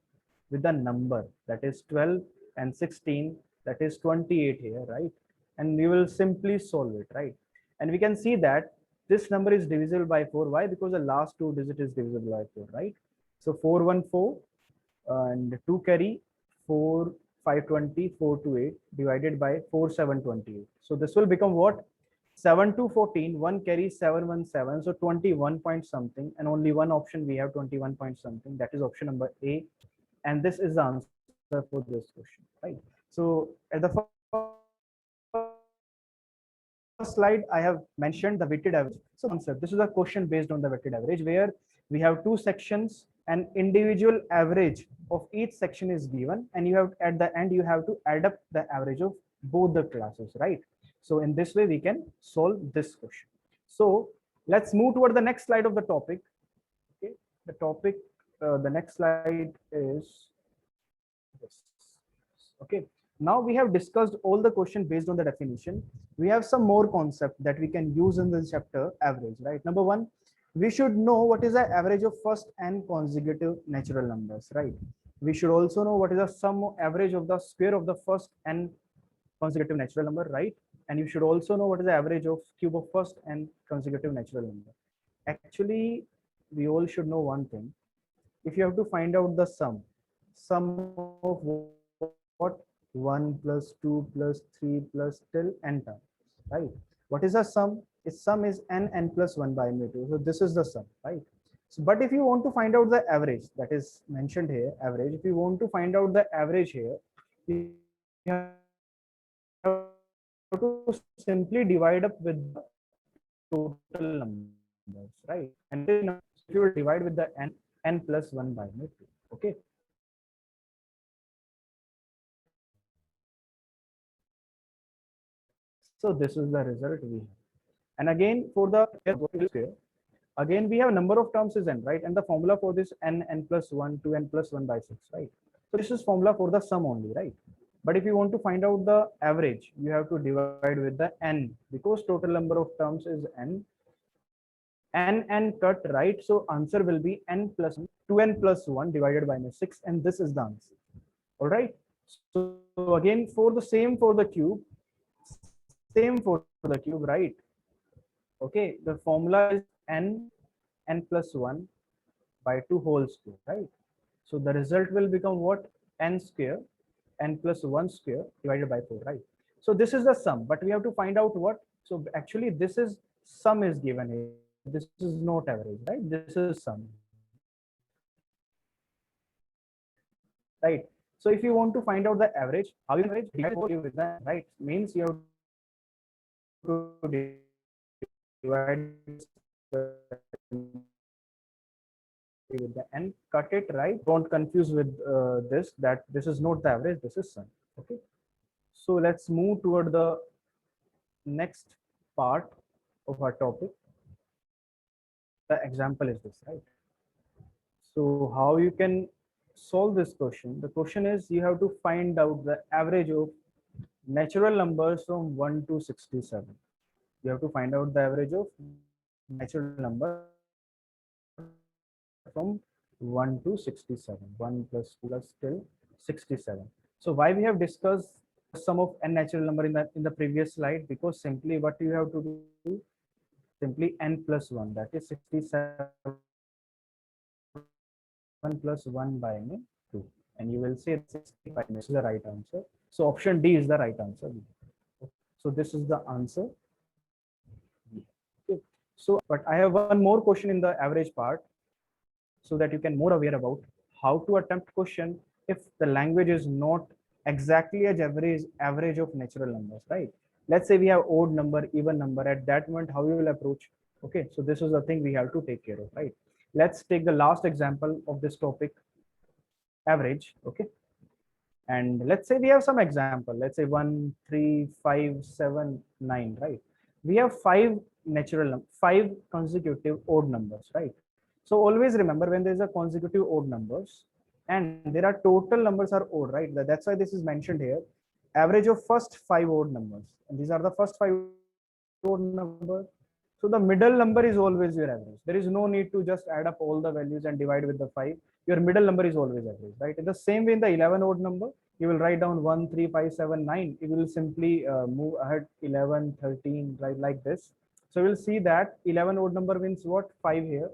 Speaker 2: number, that is 12 and 16, that is 28 here, right? And we will simply solve it, right? And we can see that this number is divisible by 4. Why? Because the last two digit is divisible by 4, right? So 414 and 2 carry, 4 520, 428 divided by 4 728. So this will become what? 7 to 14, 1 carry 717, so 21 point something, and only one option we have 21 point something, that is option number A, and this is the answer for this question, right? So at the first slide I have mentioned the weighted average. So answer, this is a question based on the weighted average where we have two sections and individual average of each section is given, and you have at the end you have to add up the average of both the classes, right? So in this way we can solve this question. So let's move toward the next slide of the topic. Okay, the topic, the next slide is this. Okay, now we have discussed all the question based on the definition. We have some more concept that we can use in this chapter, average, right? Number one, we should know what is the average of first n consecutive natural numbers, right? We should also know what is the sum average of the square of the first n consecutive natural number, right? And you should also know what is the average of cube of first n consecutive natural number. Actually, we all should know one thing. If you have to find out the sum of what? 1 plus 2 plus 3 plus till n terms, right? What is the sum? Its sum is n plus 1 by mu2. So this is the sum, right? So, but if you want to find out the average, that is mentioned here, average, if you want to find out the average here, you have to simply divide up with the total numbers, right? And then if you will divide with the n plus 1 by mu2, okay? So this is the result we have. And again, for the square, again we have number of terms is n, right? And the formula for this n plus 1 to n plus 1 by 6, right? So this is formula for the sum only, right? But if you want to find out the average, you have to divide with the n, because total number of terms is n cut, right? So answer will be n plus 2n plus 1 divided by 6, and this is the answer. All right. So again, for the same for the cube, right? Okay, the formula is n plus 1 by 2 whole square, right? So the result will become what? N square, n plus 1 square divided by 4, right? So this is the sum, but we have to find out what. So actually this is sum is given here. This is not average, right? This is sum, right? So if you want to find out the average, how you average? Divide 4 with that, right? Means you have to divide with the n, cut it, right? Don't confuse with this, that this is not the average, this is sum. Okay, so let's move toward the next part of our topic. The example is this, right? So how you can solve this question? The question is you have to find out the average of natural numbers from 1 to 67. You have to find out the average of natural number from 1 to 67. 1 plus 2 plus till 67. So why we have discussed sum of n natural number in the previous slide? Because simply what you have to do, simply n plus 1, that is 67 plus 1 by n 2, and you will say 65 is the right answer. So option D is the right answer. So this is the answer. Okay. So but I have one more question in the average part, so that you can more aware about how to attempt question if the language is not exactly as average of natural numbers, right? Let's say we have odd number, even number. At that moment, how you will approach? Okay, so this is the thing we have to take care of, right? Let's take the last example of this topic, average. Okay, and let's say we have some example. Let's say 1, 3, 5, 7, 9, right? We have five consecutive odd numbers, right? So always remember, when there is a consecutive odd numbers and there are total numbers are odd, right? That's why this is mentioned here. Average of first 5 odd numbers, and these are the first 5 odd numbers. So the middle number is always your average. There is no need to just add up all the values and divide with the 5. Your middle number is always average, right? In the same way, in the 11 odd number, you will write down 1, 3, 5, 7, 9. You will simply move ahead 11, 13, right, like this. So we'll see that 11 odd number means what? 5 here,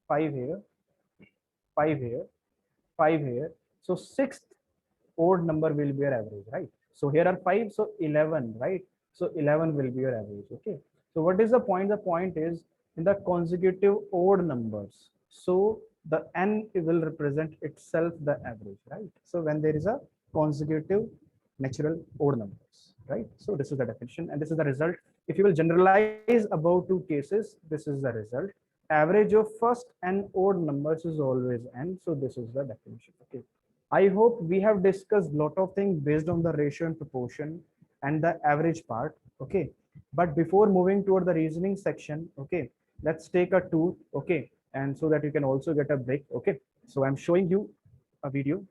Speaker 2: 5 here, 5 here, 5 here. So sixth odd number will be your average, right? So here are 5, so 11, right? So 11 will be your average. Okay. So what is the point? The point is in the consecutive odd numbers. So the n will represent itself the average, right? So when there is a consecutive natural odd numbers, right? So this is the definition and this is the result. If you will generalize about two cases, this is the result. Average of first n odd numbers is always n. So this is the definition. Okay. I hope we have discussed a lot of things based on the ratio and proportion and the average part. Okay. But before moving toward the reasoning section, okay, let's take a tour. Okay. And so that you can also get a break. Okay. So I'm showing you a video.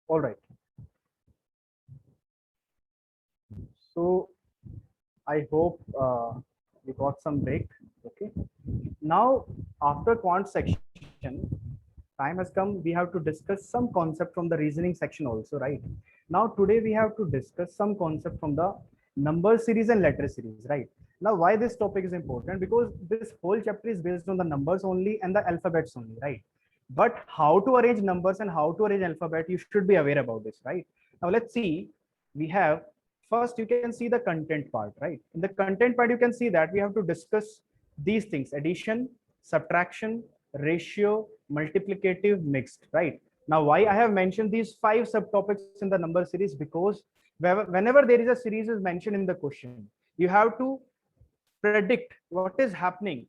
Speaker 2: All right. So I hope we got some break. Okay. Now, after quant section, time has come. We have to discuss some concept from the reasoning section also, right? Now, today we have to discuss some concept from the number series and letter series, right? Now, why this topic is important? Because this whole chapter is based on the numbers only and the alphabets only, right? But how to arrange numbers and how to arrange alphabet, you should be aware about this, right? Now, let's see. We have first, you can see the content part, right? In the content part, you can see that we have to discuss these things: addition, subtraction, ratio, multiplicative, mixed, right? Now, why I have mentioned these 5 subtopics in the number series? Because whenever there is a series is mentioned in the question, you have to predict what is happening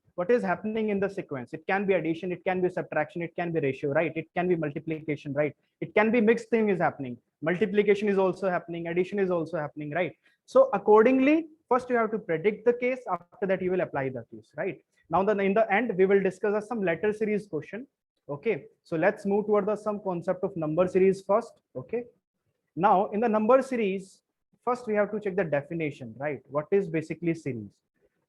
Speaker 2: in the sequence. It can be addition, it can be subtraction, it can be ratio, right? It can be multiplication, right? It can be mixed thing is happening, multiplication is also happening, addition is also happening, right? So accordingly, first you have to predict the case, after that you will apply the case, right? Now in the end we will discuss some letter series question. Okay, so let's move toward the some concept of number series first. Okay, now in the number series, first we have to check the definition, right? What is basically series?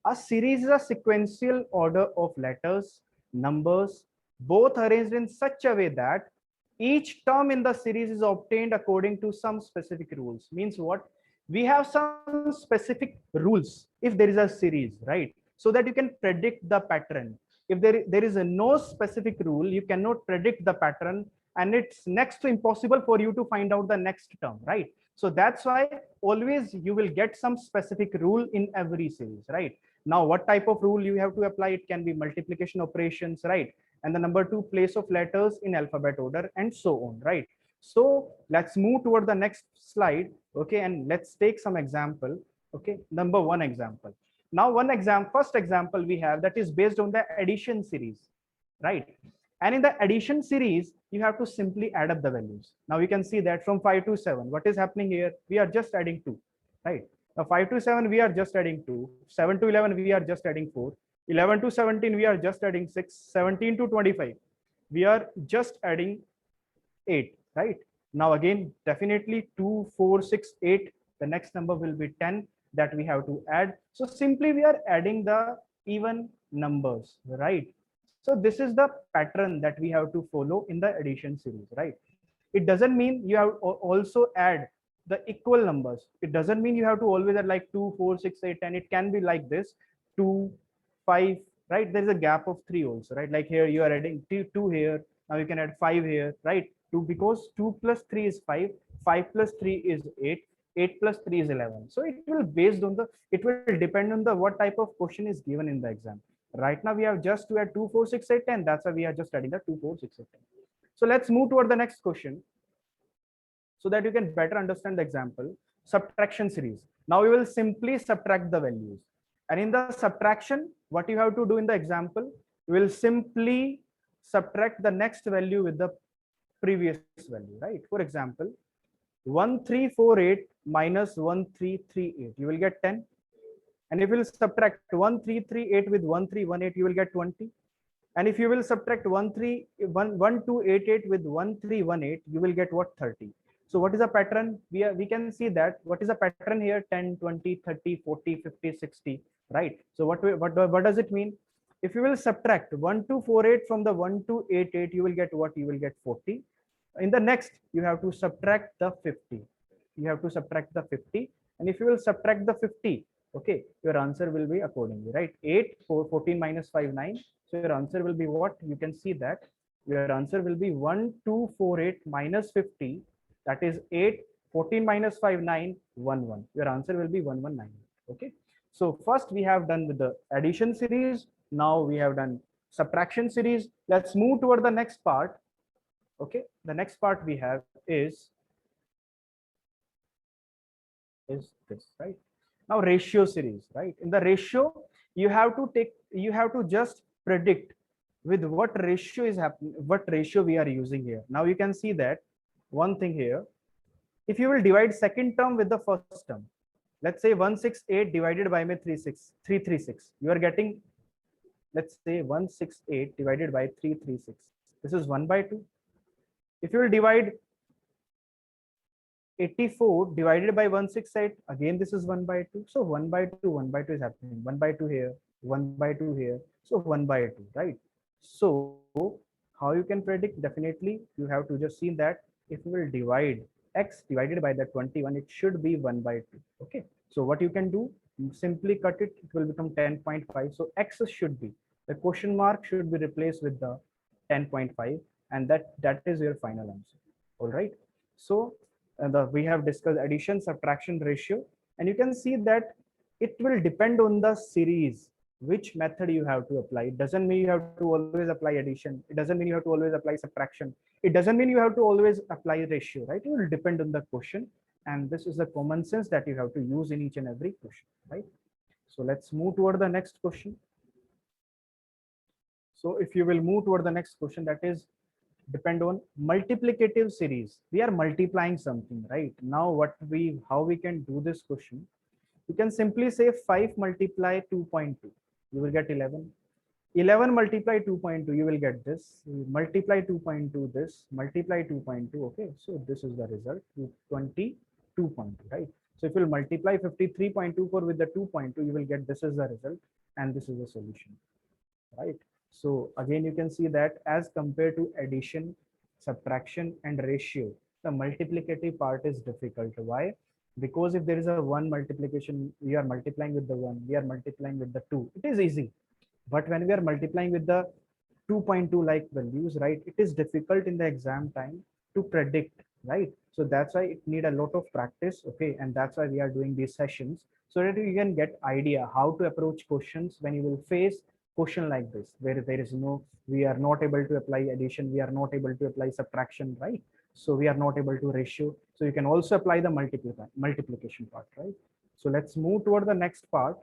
Speaker 2: A series is a sequential order of letters, numbers, both arranged in such a way that each term in the series is obtained according to some specific rules. Means what? We have some specific rules if there is a series, right? So that you can predict the pattern. If there is a no specific rule, you cannot predict the pattern, and it's next to impossible for you to find out the next term, right? So that's why always you will get some specific rule in every series, right? Now, what type of rule you have to apply? It can be multiplication operations, right? And the number 2, place of letters in alphabet order, and so on, right? So let's move toward the next slide. Okay, and let's take some example. Okay, number 1 example. Now, first example we have that is based on the addition series, right? And in the addition series, you have to simply add up the values. Now you can see that from 5 to 7, what is happening here? We are just adding 2, right? Now 5 to 7, we are just adding 2. 7 to 11, we are just adding 4. 11 to 17, we are just adding 6. 17 to 25, we are just adding 8, right? Now again, definitely 2, 4, 6, 8. The next number will be 10 that we have to add. So simply we are adding the even numbers, right? So this is the pattern that we have to follow in the addition series, right? It doesn't mean you have also add the equal numbers. It doesn't mean you have to always add like 2, 4, 6, 8, 10. It can be like this: 2, 5, right? There's a gap of 3 also, right? Like here you are adding 2 here. Now you can add 5 here, right? 2, because 2 plus 3 is 5, 5 plus 3 is 8, 8 plus 3 is 11. So it will depend on the what type of question is given in the exam. Right now we have just to add 2, 4, 6, 8, 10. That's why we are just adding the 2, 4, 6, 8, 10. So let's move toward the next question so that you can better understand the example. Subtraction series. Now we will simply subtract the values. And in the subtraction, what you have to do in the example, you will simply subtract the next value with the previous value, right? For example, 1348 minus 1338, you will get 10. And if you will subtract 1338 with 1318, you will get 20. And if you will subtract 1288 with 1318, you will get what? 30. So what is a pattern? We can see that what is a pattern here: 10, 20, 30, 40, 50, 60, right? So what does it mean? If you will subtract 1248 from the 1288, you will get what? You will get 40. In the next, you have to subtract the 50. You have to subtract the 50. And if you will subtract the 50, okay, your answer will be accordingly, right? 8, 14 minus 5, 9. So your answer will be what? You can see that your answer will be 1248 minus 50. That is 8, 14 minus 5, 9, 1, 1. Your answer will be 119. Okay. So first we have done with the addition series. Now we have done subtraction series. Let's move toward the next part. Okay. The next part we have is this, right? Now ratio series, right? In the ratio, you have to just predict with what ratio is happening, what ratio we are using here. Now you can see that one thing here. If you will divide second term with the first term, let's say 168 divided by 336, you are getting, let's say 168 divided by 336. This is 1 by 2. If you will divide 84 divided by 168, again this is 1 by 2. So 1 by 2, 1 by 2 is happening, 1 by 2 here, 1 by 2 here, so 1 by 2, right? So how you can predict? Definitely you have to just see that if you will divide x divided by the 21, it should be 1 by 2. Okay, so what you can do, you simply cut it, it will become 10.5. So x should be, the question mark should be replaced with the 10.5, and that is your final answer. All right, so we have discussed addition subtraction ratio, and you can see that it will depend on the series which method you have to apply. It doesn't mean you have to always apply addition, it doesn't mean you have to always apply subtraction, it doesn't mean you have to always apply ratio, right? It will depend on the question, and this is the common sense that you have to use in each and every question, right? So let's move toward the next question. So if you will move toward the next question, that is depend on multiplicative series. We are multiplying something, right? Now how we can do this question, you can simply say 5 multiply 2.2, you will get 11. 11 multiply 2.2, you will get this. Multiply 2.2 this, multiply 2.2. Okay, so this is the result, 22.2, right? So if you will multiply 53.24 with the 2.2, you will get this is the result, and this is the solution, right? So again, you can see that as compared to addition, subtraction, and ratio, the multiplicative part is difficult. Why? Because if there is a 1 multiplication, we are multiplying with the 1, we are multiplying with the 2, it is easy. But when we are multiplying with the 2.2 like values, right, it is difficult in the exam time to predict, right? So that's why it need a lot of practice. Okay, and that's why we are doing these sessions, so that you can get idea how to approach questions when you will face question like this, where there is no, we are not able to apply addition, we are not able to apply subtraction, right? So we are not able to ratio, so you can also apply the multiplication part, right? So let's move toward the next part.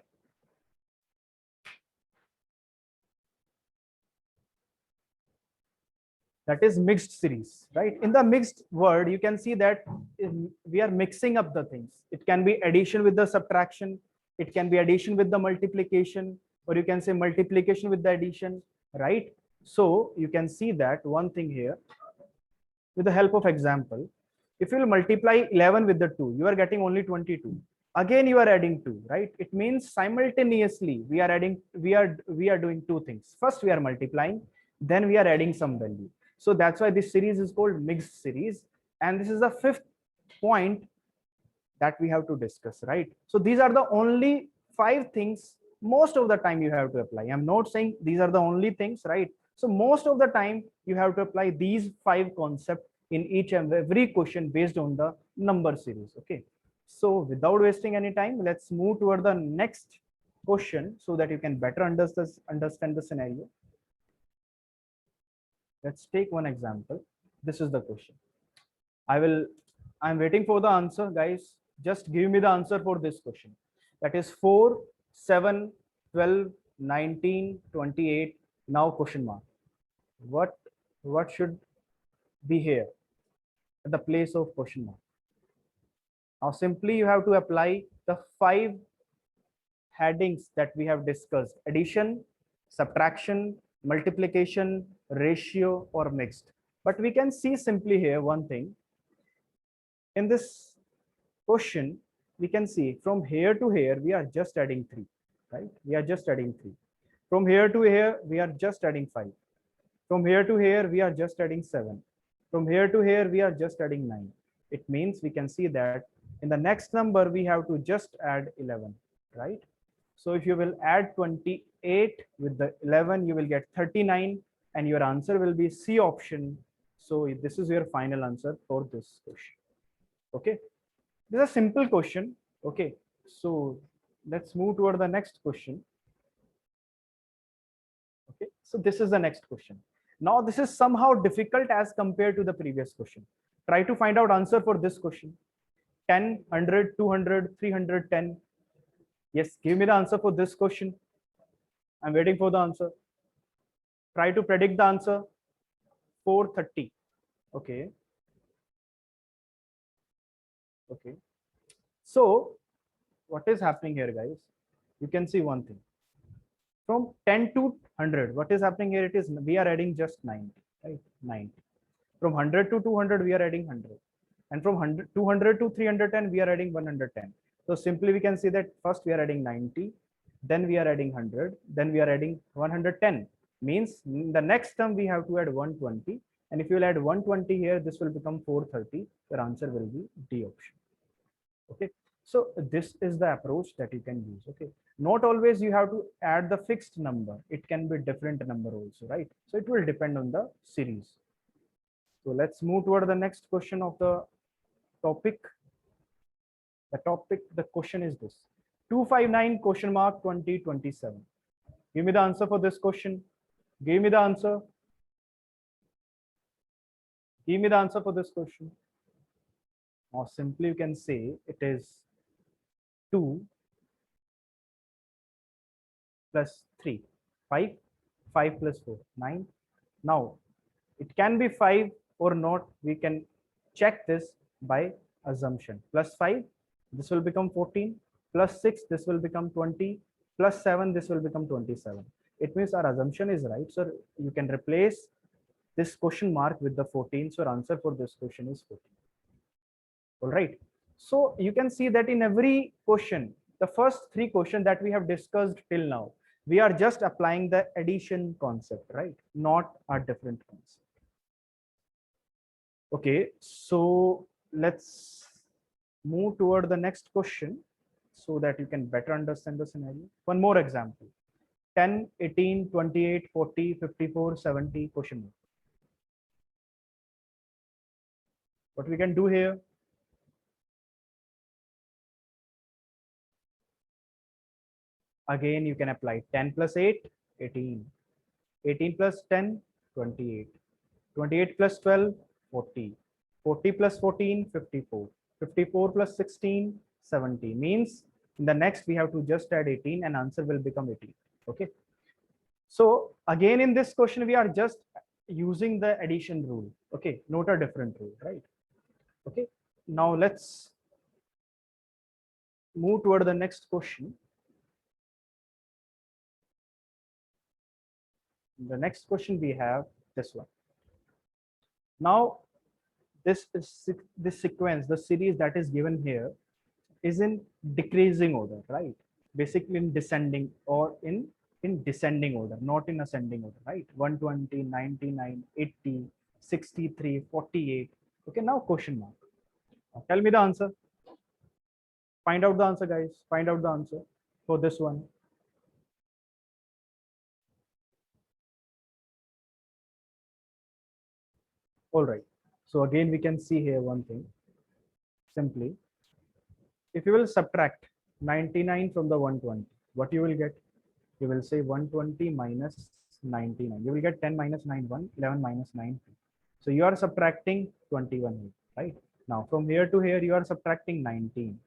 Speaker 2: That is mixed series, right? In the mixed word, you can see that we are mixing up the things. It can be addition with the subtraction, it can be addition with the multiplication, or you can say multiplication with the addition, right? So you can see that one thing here, with the help of example, if you will multiply 11 with the 2, you are getting only 22. Again, you are adding 2, right? It means simultaneously we are adding, we are doing two things. First, we are multiplying, then we are adding some value. So that's why this series is called mixed series. And this is the fifth point that we have to discuss, right? So these are the only 5 things most of the time you have to apply. I'm not saying these are the only things, right? So most of the time you have to apply these 5 concepts in each and every question based on the number series. Okay, so without wasting any time, let's move toward the next question so that you can better understand the scenario. Let's take one example. This is the question. I'm waiting for the answer, guys. Just give me the answer for this question. That is 4, 7, 12, 19, 28. Now question mark. What should be here at the place of question mark? Now simply you have to apply the 5 headings that we have discussed: addition, subtraction, multiplication, ratio, or mixed. But we can see simply here one thing. In this question, we can see from here to here, we are just adding 3, right? We are just adding 3. From here to here, we are just adding 5. From here to here, we are just adding 7. From here to here, we are just adding 9. It means we can see that in the next number, we have to just add 11, right? So if you will add 28 with the 11, you will get 39, and your answer will be C option. So this is your final answer for this question. Okay, this is a simple question. Okay, so let's move toward the next question. Okay, so this is the next question. Now this is somehow difficult as compared to the previous question. Try to find out answer for this question. 10, 100, 200, 310. Yes, give me the answer for this question. I'm waiting for the answer. Try to predict the answer. 430. Okay. Okay. So what is happening here, guys? You can see one thing. From 10 to 100, what is happening here? It is we are adding just 90, right? 90. From 100 to 200, we are adding 100. And from 100, 200 to 310, we are adding 110. So simply we can see that first we are adding 90, then we are adding 100, then we are adding 110. Means in the next term we have to add 120. And if you will add 120 here, this will become 430. Your answer will be D option. Okay. So this is the approach that you can use. Okay. Not always you have to add the fixed number. It can be different number also, right? So it will depend on the series. So let's move toward the next question of the topic. The question is this: 259 question mark 2027. Give me the answer for this question. Give me the answer. Give me the answer for this question. Or simply you can say it is 2 plus 3, 5, 5 plus 4, 9. Now it can be 5 or not. We can check this by assumption. Plus 5, this will become 14, plus 6, this will become 20, plus 7, this will become 27. It means our assumption is right. So you can replace this question mark with the 14. So our answer for this question is 14. All right. So you can see that in every question, the first 3 questions that we have discussed till now, we are just applying the addition concept, right? Not a different concept. Okay, so let's move toward the next question so that you can better understand the scenario. One more example: 10, 18, 28, 40, 54, 70, question mark. What we can do here? Again, you can apply 10 plus 8, 18. 18 plus 10, 28. 28 plus 12, 40. 40 plus 14, 54. 54 plus 16, 70. Means in the next we have to just add 18 and answer will become 18. Okay. So again, in this question, we are just using the addition rule. Okay. Not a different rule, right? Okay. Now let's move toward the next question. The next question we have this one. Now this sequence, the series that is given here is in decreasing order, right? Basically in descending or in descending order, not in ascending order, right? 120, 99, 80, 63, 48. Okay, now question mark. Now tell me the answer. Find out the answer, guys. Find out the answer for this one. All right. So again, we can see here one thing. Simply, if you will subtract 99 from the 120, what you will get? You will say 120 minus 99. You will get 10 minus 9, 1, 11 minus 9. So you are subtracting 21, right? Now from here to here, you are subtracting 19.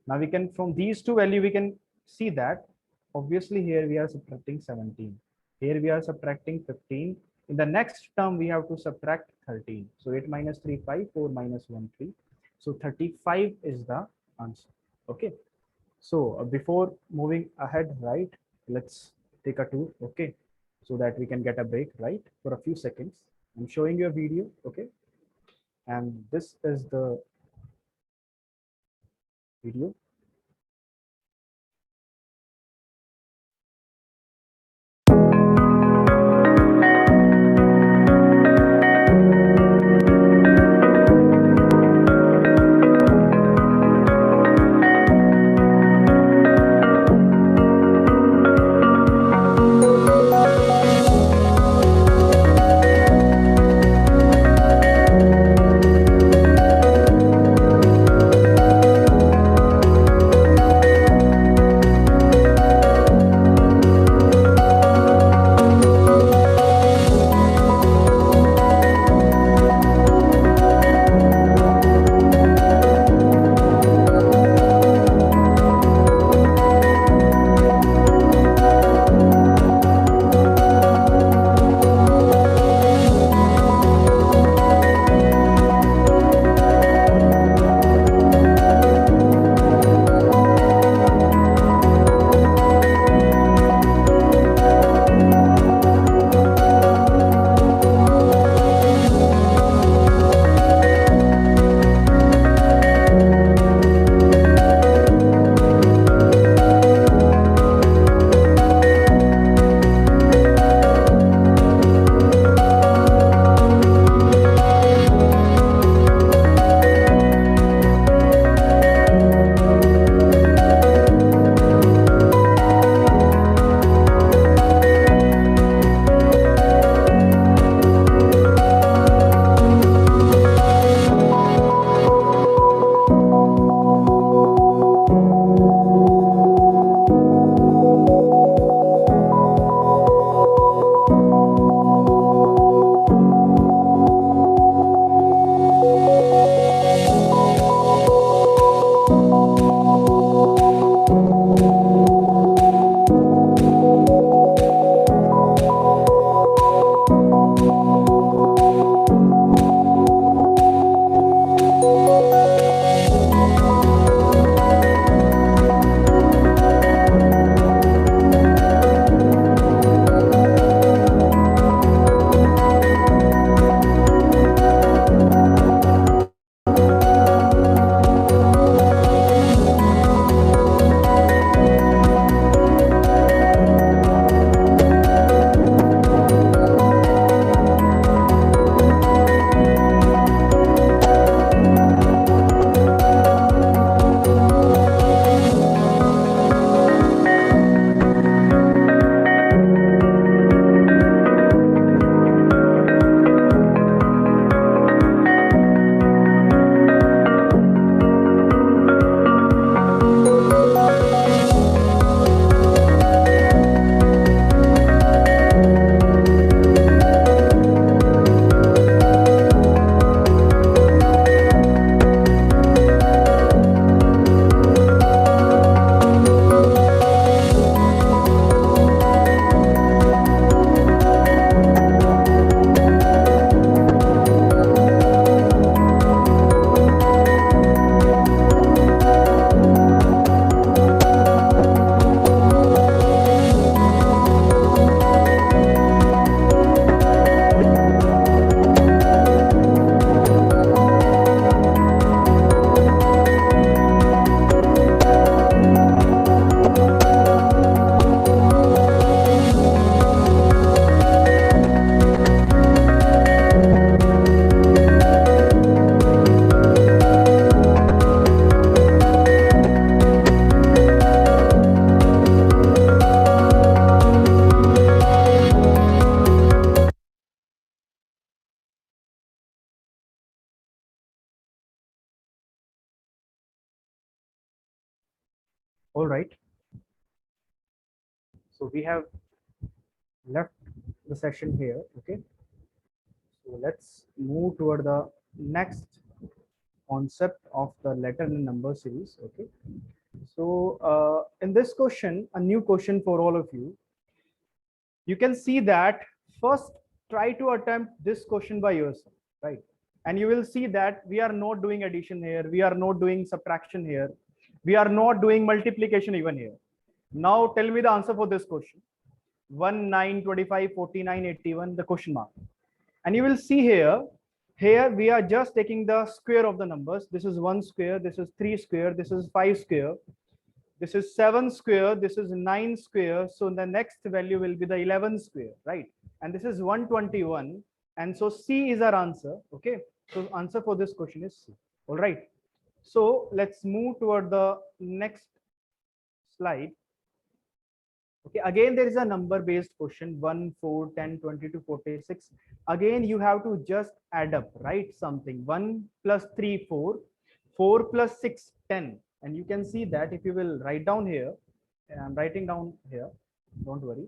Speaker 2: Now we can, from these two values, we can see that obviously here we are subtracting 17. Here we are subtracting 15. In the next term, we have to subtract 13. So 8 minus 3, 5, 4 minus 1, 3. So 35 is the answer. Okay. So before moving ahead, right, let's take a tour. Okay. So that we can get a break, right, for a few seconds. I'm showing you a video. Okay. And this is the video. All right. So we have left the session here. Okay. So let's move toward the next concept of the letter and number series. Okay. So in this question, a new question for all of you. You can see that first try to attempt this question by yourself, right? And you will see that we are not doing addition here. We are not doing subtraction here. We are not doing multiplication even here. Now tell me the answer for this question. 1, 9, 25, 49, 81, the question mark. And you will see here we are just taking the square of the numbers. This is 1 square, this is 3 square, this is 5 square, this is 7 square, this is 9 square. So the next value will be the 11 square, right? And this is 121. And so C is our answer. Okay. So answer for this question is C. All right. So let's move toward the next slide. Okay, again there is a number based question, 1, 4, 10, 22, 46. Again you have to just add up, right? Something 1 plus 3, 4, 4 plus 6, 10. And you can see that if you will write down here, I'm writing down here, don't worry.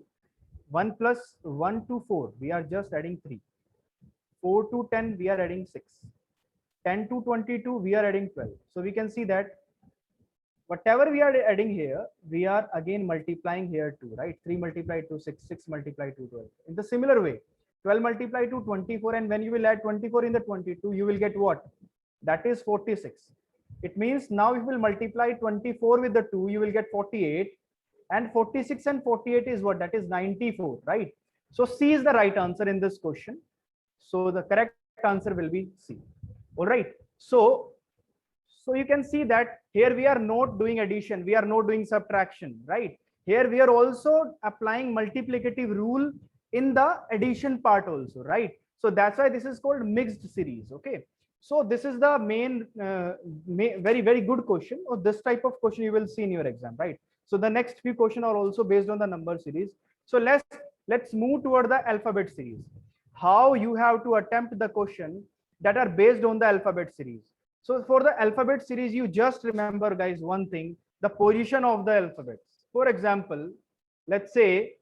Speaker 2: 1 plus 1 to 4, we are just adding 3. 4 to 10, we are adding 6. 10 to 22, we are adding 12. So we can see that whatever we are adding here, we are again multiplying here too, right? 3 multiplied to 6, 6 multiplied to 12. In the similar way, 12 multiplied to 24, and when you will add 24 in the 22, you will get what? That is 46. It means now if you will multiply 24 with the 2, you will get 48. And 46 and 48 is what? That is 94, right? So C is the right answer in this question. So the correct answer will be C. All right. So you can see that here we are not doing addition, we are not doing subtraction, right? Here we are also applying multiplicative rule in the addition part also, right? So that's why this is called mixed series. Okay. So this is the main, very, very good question, or this type of question you will see in your exam, right? So the next few questions are also based on the number series. So let's move toward the alphabet series. How you have to attempt the question that are based on the alphabet series. So for the alphabet series, you just remember, guys, one thing, the position of the alphabets. For example, let's say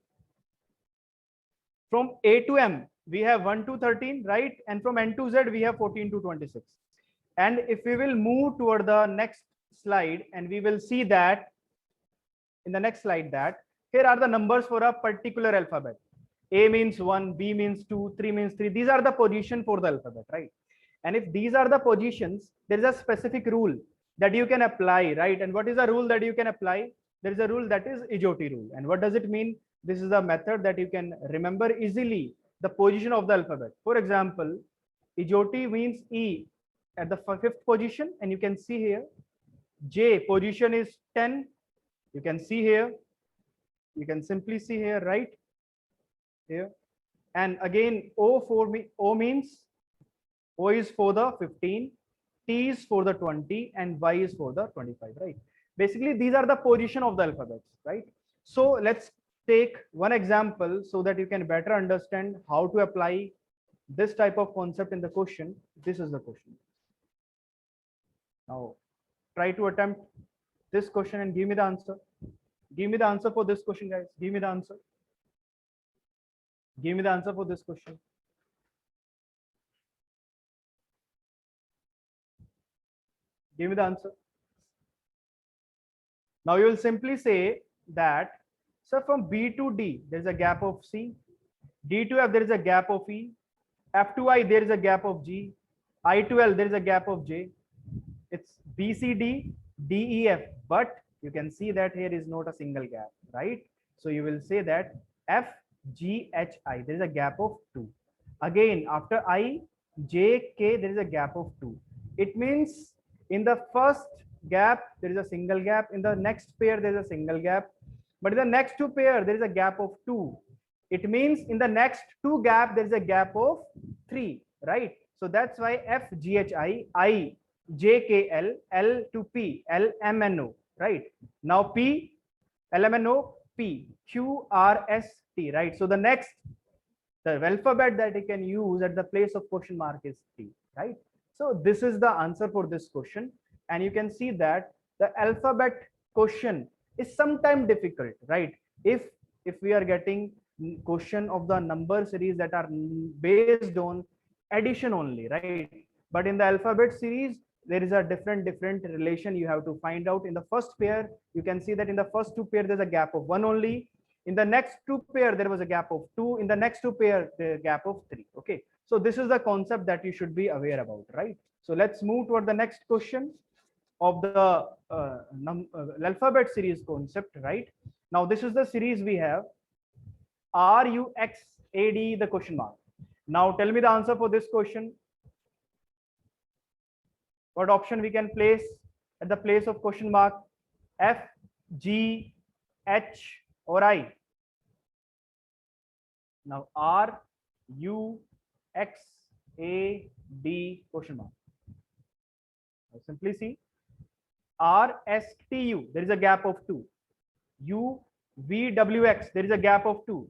Speaker 2: from A to M, we have 1 to 13, right? And from N to Z, we have 14 to 26. And if we will move toward the next slide, and we will see that in the next slide that here are the numbers for a particular alphabet. A means 1, B means 2, 3 means 3. These are the position for the alphabet, right? And if these are the positions, there is a specific rule that you can apply, right? And what is the rule that you can apply? There is a rule that is Ijoti rule. And what does it mean? This is a method that you can remember easily the position of the alphabet. For example, Ijoti means E at the 5th position, and you can see here J position is 10. You can see here. You can simply see here, right? Here. And again, O means O is for the 15, T is for the 20, and Y is for the 25, right? Basically, these are the position of the alphabets, right? So let's take one example so that you can better understand how to apply this type of concept in the question. This is the question. Now, try to attempt this question and give me the answer. Give me the answer for this question, guys. Give me the answer. Give me the answer for this question. Give me the answer. Now you will simply say that, so from B to D, there is a gap of C. D to F, there is a gap of E. F to I, there is a gap of G. I to L, there is a gap of J. It's B, C, D, D, E, F. But you can see that here is not a single gap, right? So you will say that F, G, H, I, there is a gap of 2. Again, after I, J, K, there is a gap of 2. It means in the first gap, there is a single gap. In the next pair, there is a single gap. But in the next two pair, there is a gap of 2. It means in the next two gap, there is a gap of 3, right? So that's why F, G, H, I, J, K, L, L to P, L, M, N, O, right? Now P, L, M, N, O, P, Q, R, S, T, right? So the alphabet that you can use at the place of question mark is T, right? So this is the answer for this question. And you can see that the alphabet question is sometimes difficult, right? If we are getting question of the number series that are based on addition only, right? But in the alphabet series, there is a different relation you have to find out. In the first pair, you can see that in the first two pair there's a gap of 1 only. In the next two pair there was a gap of 2. In the next two pair the gap of 3. Okay, so this is the concept that you should be aware about, right? So let's move toward the next question of the alphabet series concept, right? Now this is the series we have RUXAD, the question mark. Now tell me the answer for this question. What option we can place at the place of question mark? F, G, H or I? Now R, U, X, A, D question mark. Now simply see R, S, T, U, there is a gap of 2. U, V, W, X, there is a gap of 2.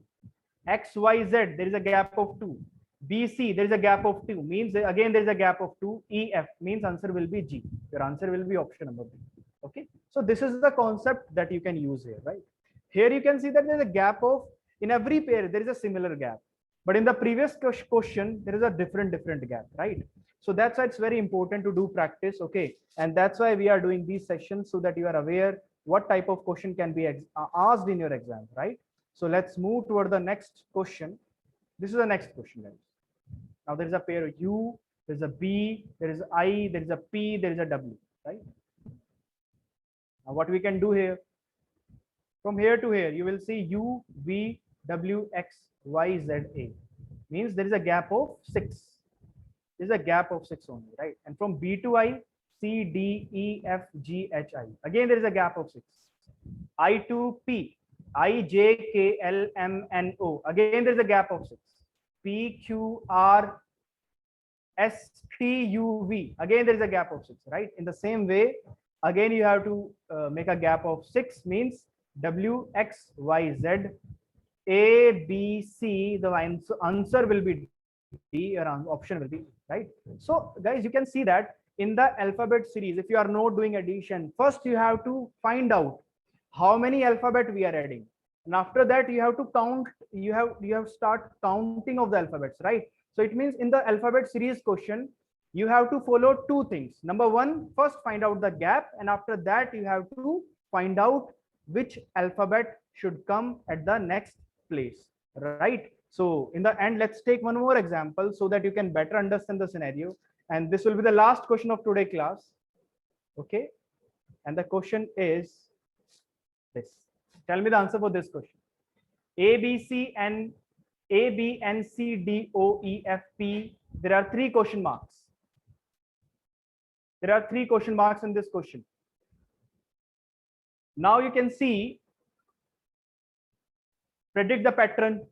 Speaker 2: X, Y, Z, there is a gap of 2. B, C, there is a gap of 2. Means again there is a gap of 2. E, F means answer will be G. Your answer will be option number B. Okay. So this is the concept that you can use here, right? Here you can see that there is a gap of, in every pair there is a similar gap. But in the previous question, there is a different gap, right? So that's why it's very important to do practice. Okay. And that's why we are doing these sessions, so that you are aware what type of question can be asked in your exam, right? So let's move toward the next question. This is the next question, guys. Now there is a pair U, there is a B, there is I, there is a P, there is a W, right? Now what we can do here, from here to here, you will see U, V, W, X, Y, Z, A. Means there is a gap of 6. There is a gap of 6 only, right? And from B to I, C, D, E, F, G, H, I. Again, there is a gap of 6. I to P, I, J, K, L, M, N, O. Again, there is a gap of 6. P, Q, R, S, T, U, V. Again, there is a gap of 6, right? In the same way, again, you have to make a gap of 6, means W, X, Y, Z, A, B, C. The answer will be D, your option will be, right? So guys, you can see that in the alphabet series, if you are not doing addition, first you have to find out how many alphabet we are adding. And after that, you have to count, you have start counting of the alphabets, right? So it means in the alphabet series question, you have to follow two things. Number one, first find out the gap, and after that you have to find out which alphabet should come at the next place, right? So in the end, let's take one more example so that you can better understand the scenario. And this will be the last question of today class. Okay. And the question is this. Tell me the answer for this question. A, B, C, and A, B, N, C, D, O, E, F, P. There are 3 question marks. There are 3 question marks in this question. Now you can see, predict the pattern.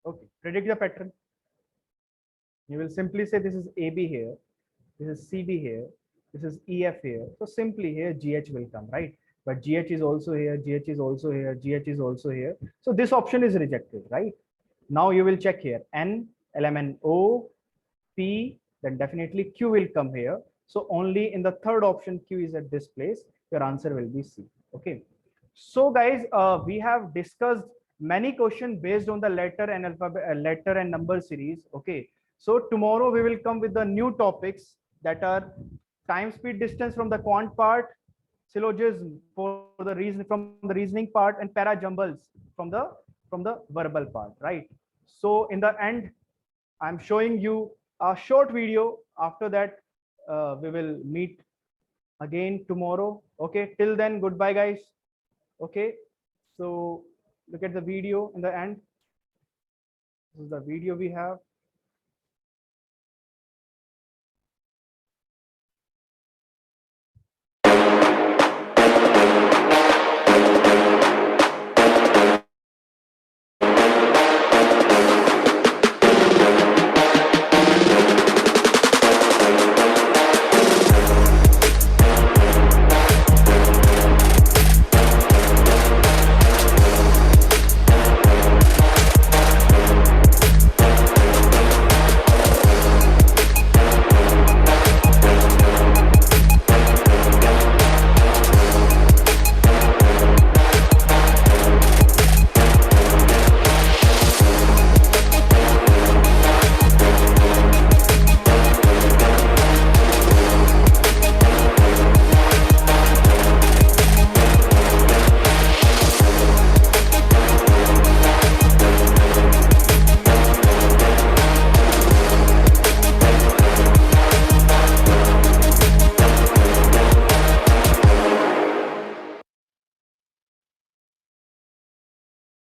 Speaker 2: Okay, predict the pattern. You will simply say this is AB here, this is CD here, this is EF here. So simply here GH will come, right? But GH is also here, GH is also here, GH is also here. So this option is rejected, right? Now you will check here N, element O, P, then definitely Q will come here. So only in the third option Q is at this place. Your answer will be C. Okay. So guys, we have discussed many questions based on the letter and alphabet, letter and number series. Okay. So tomorrow we will come with the new topics that are time, speed, distance from the quant part, syllogism for the reason from the reasoning part, and para jumbles from the verbal part, right? So in the end, I'm showing you a short video. After that, we will meet again tomorrow. Okay, till then, goodbye guys. Okay, so look at the video in the end. This is the video we have.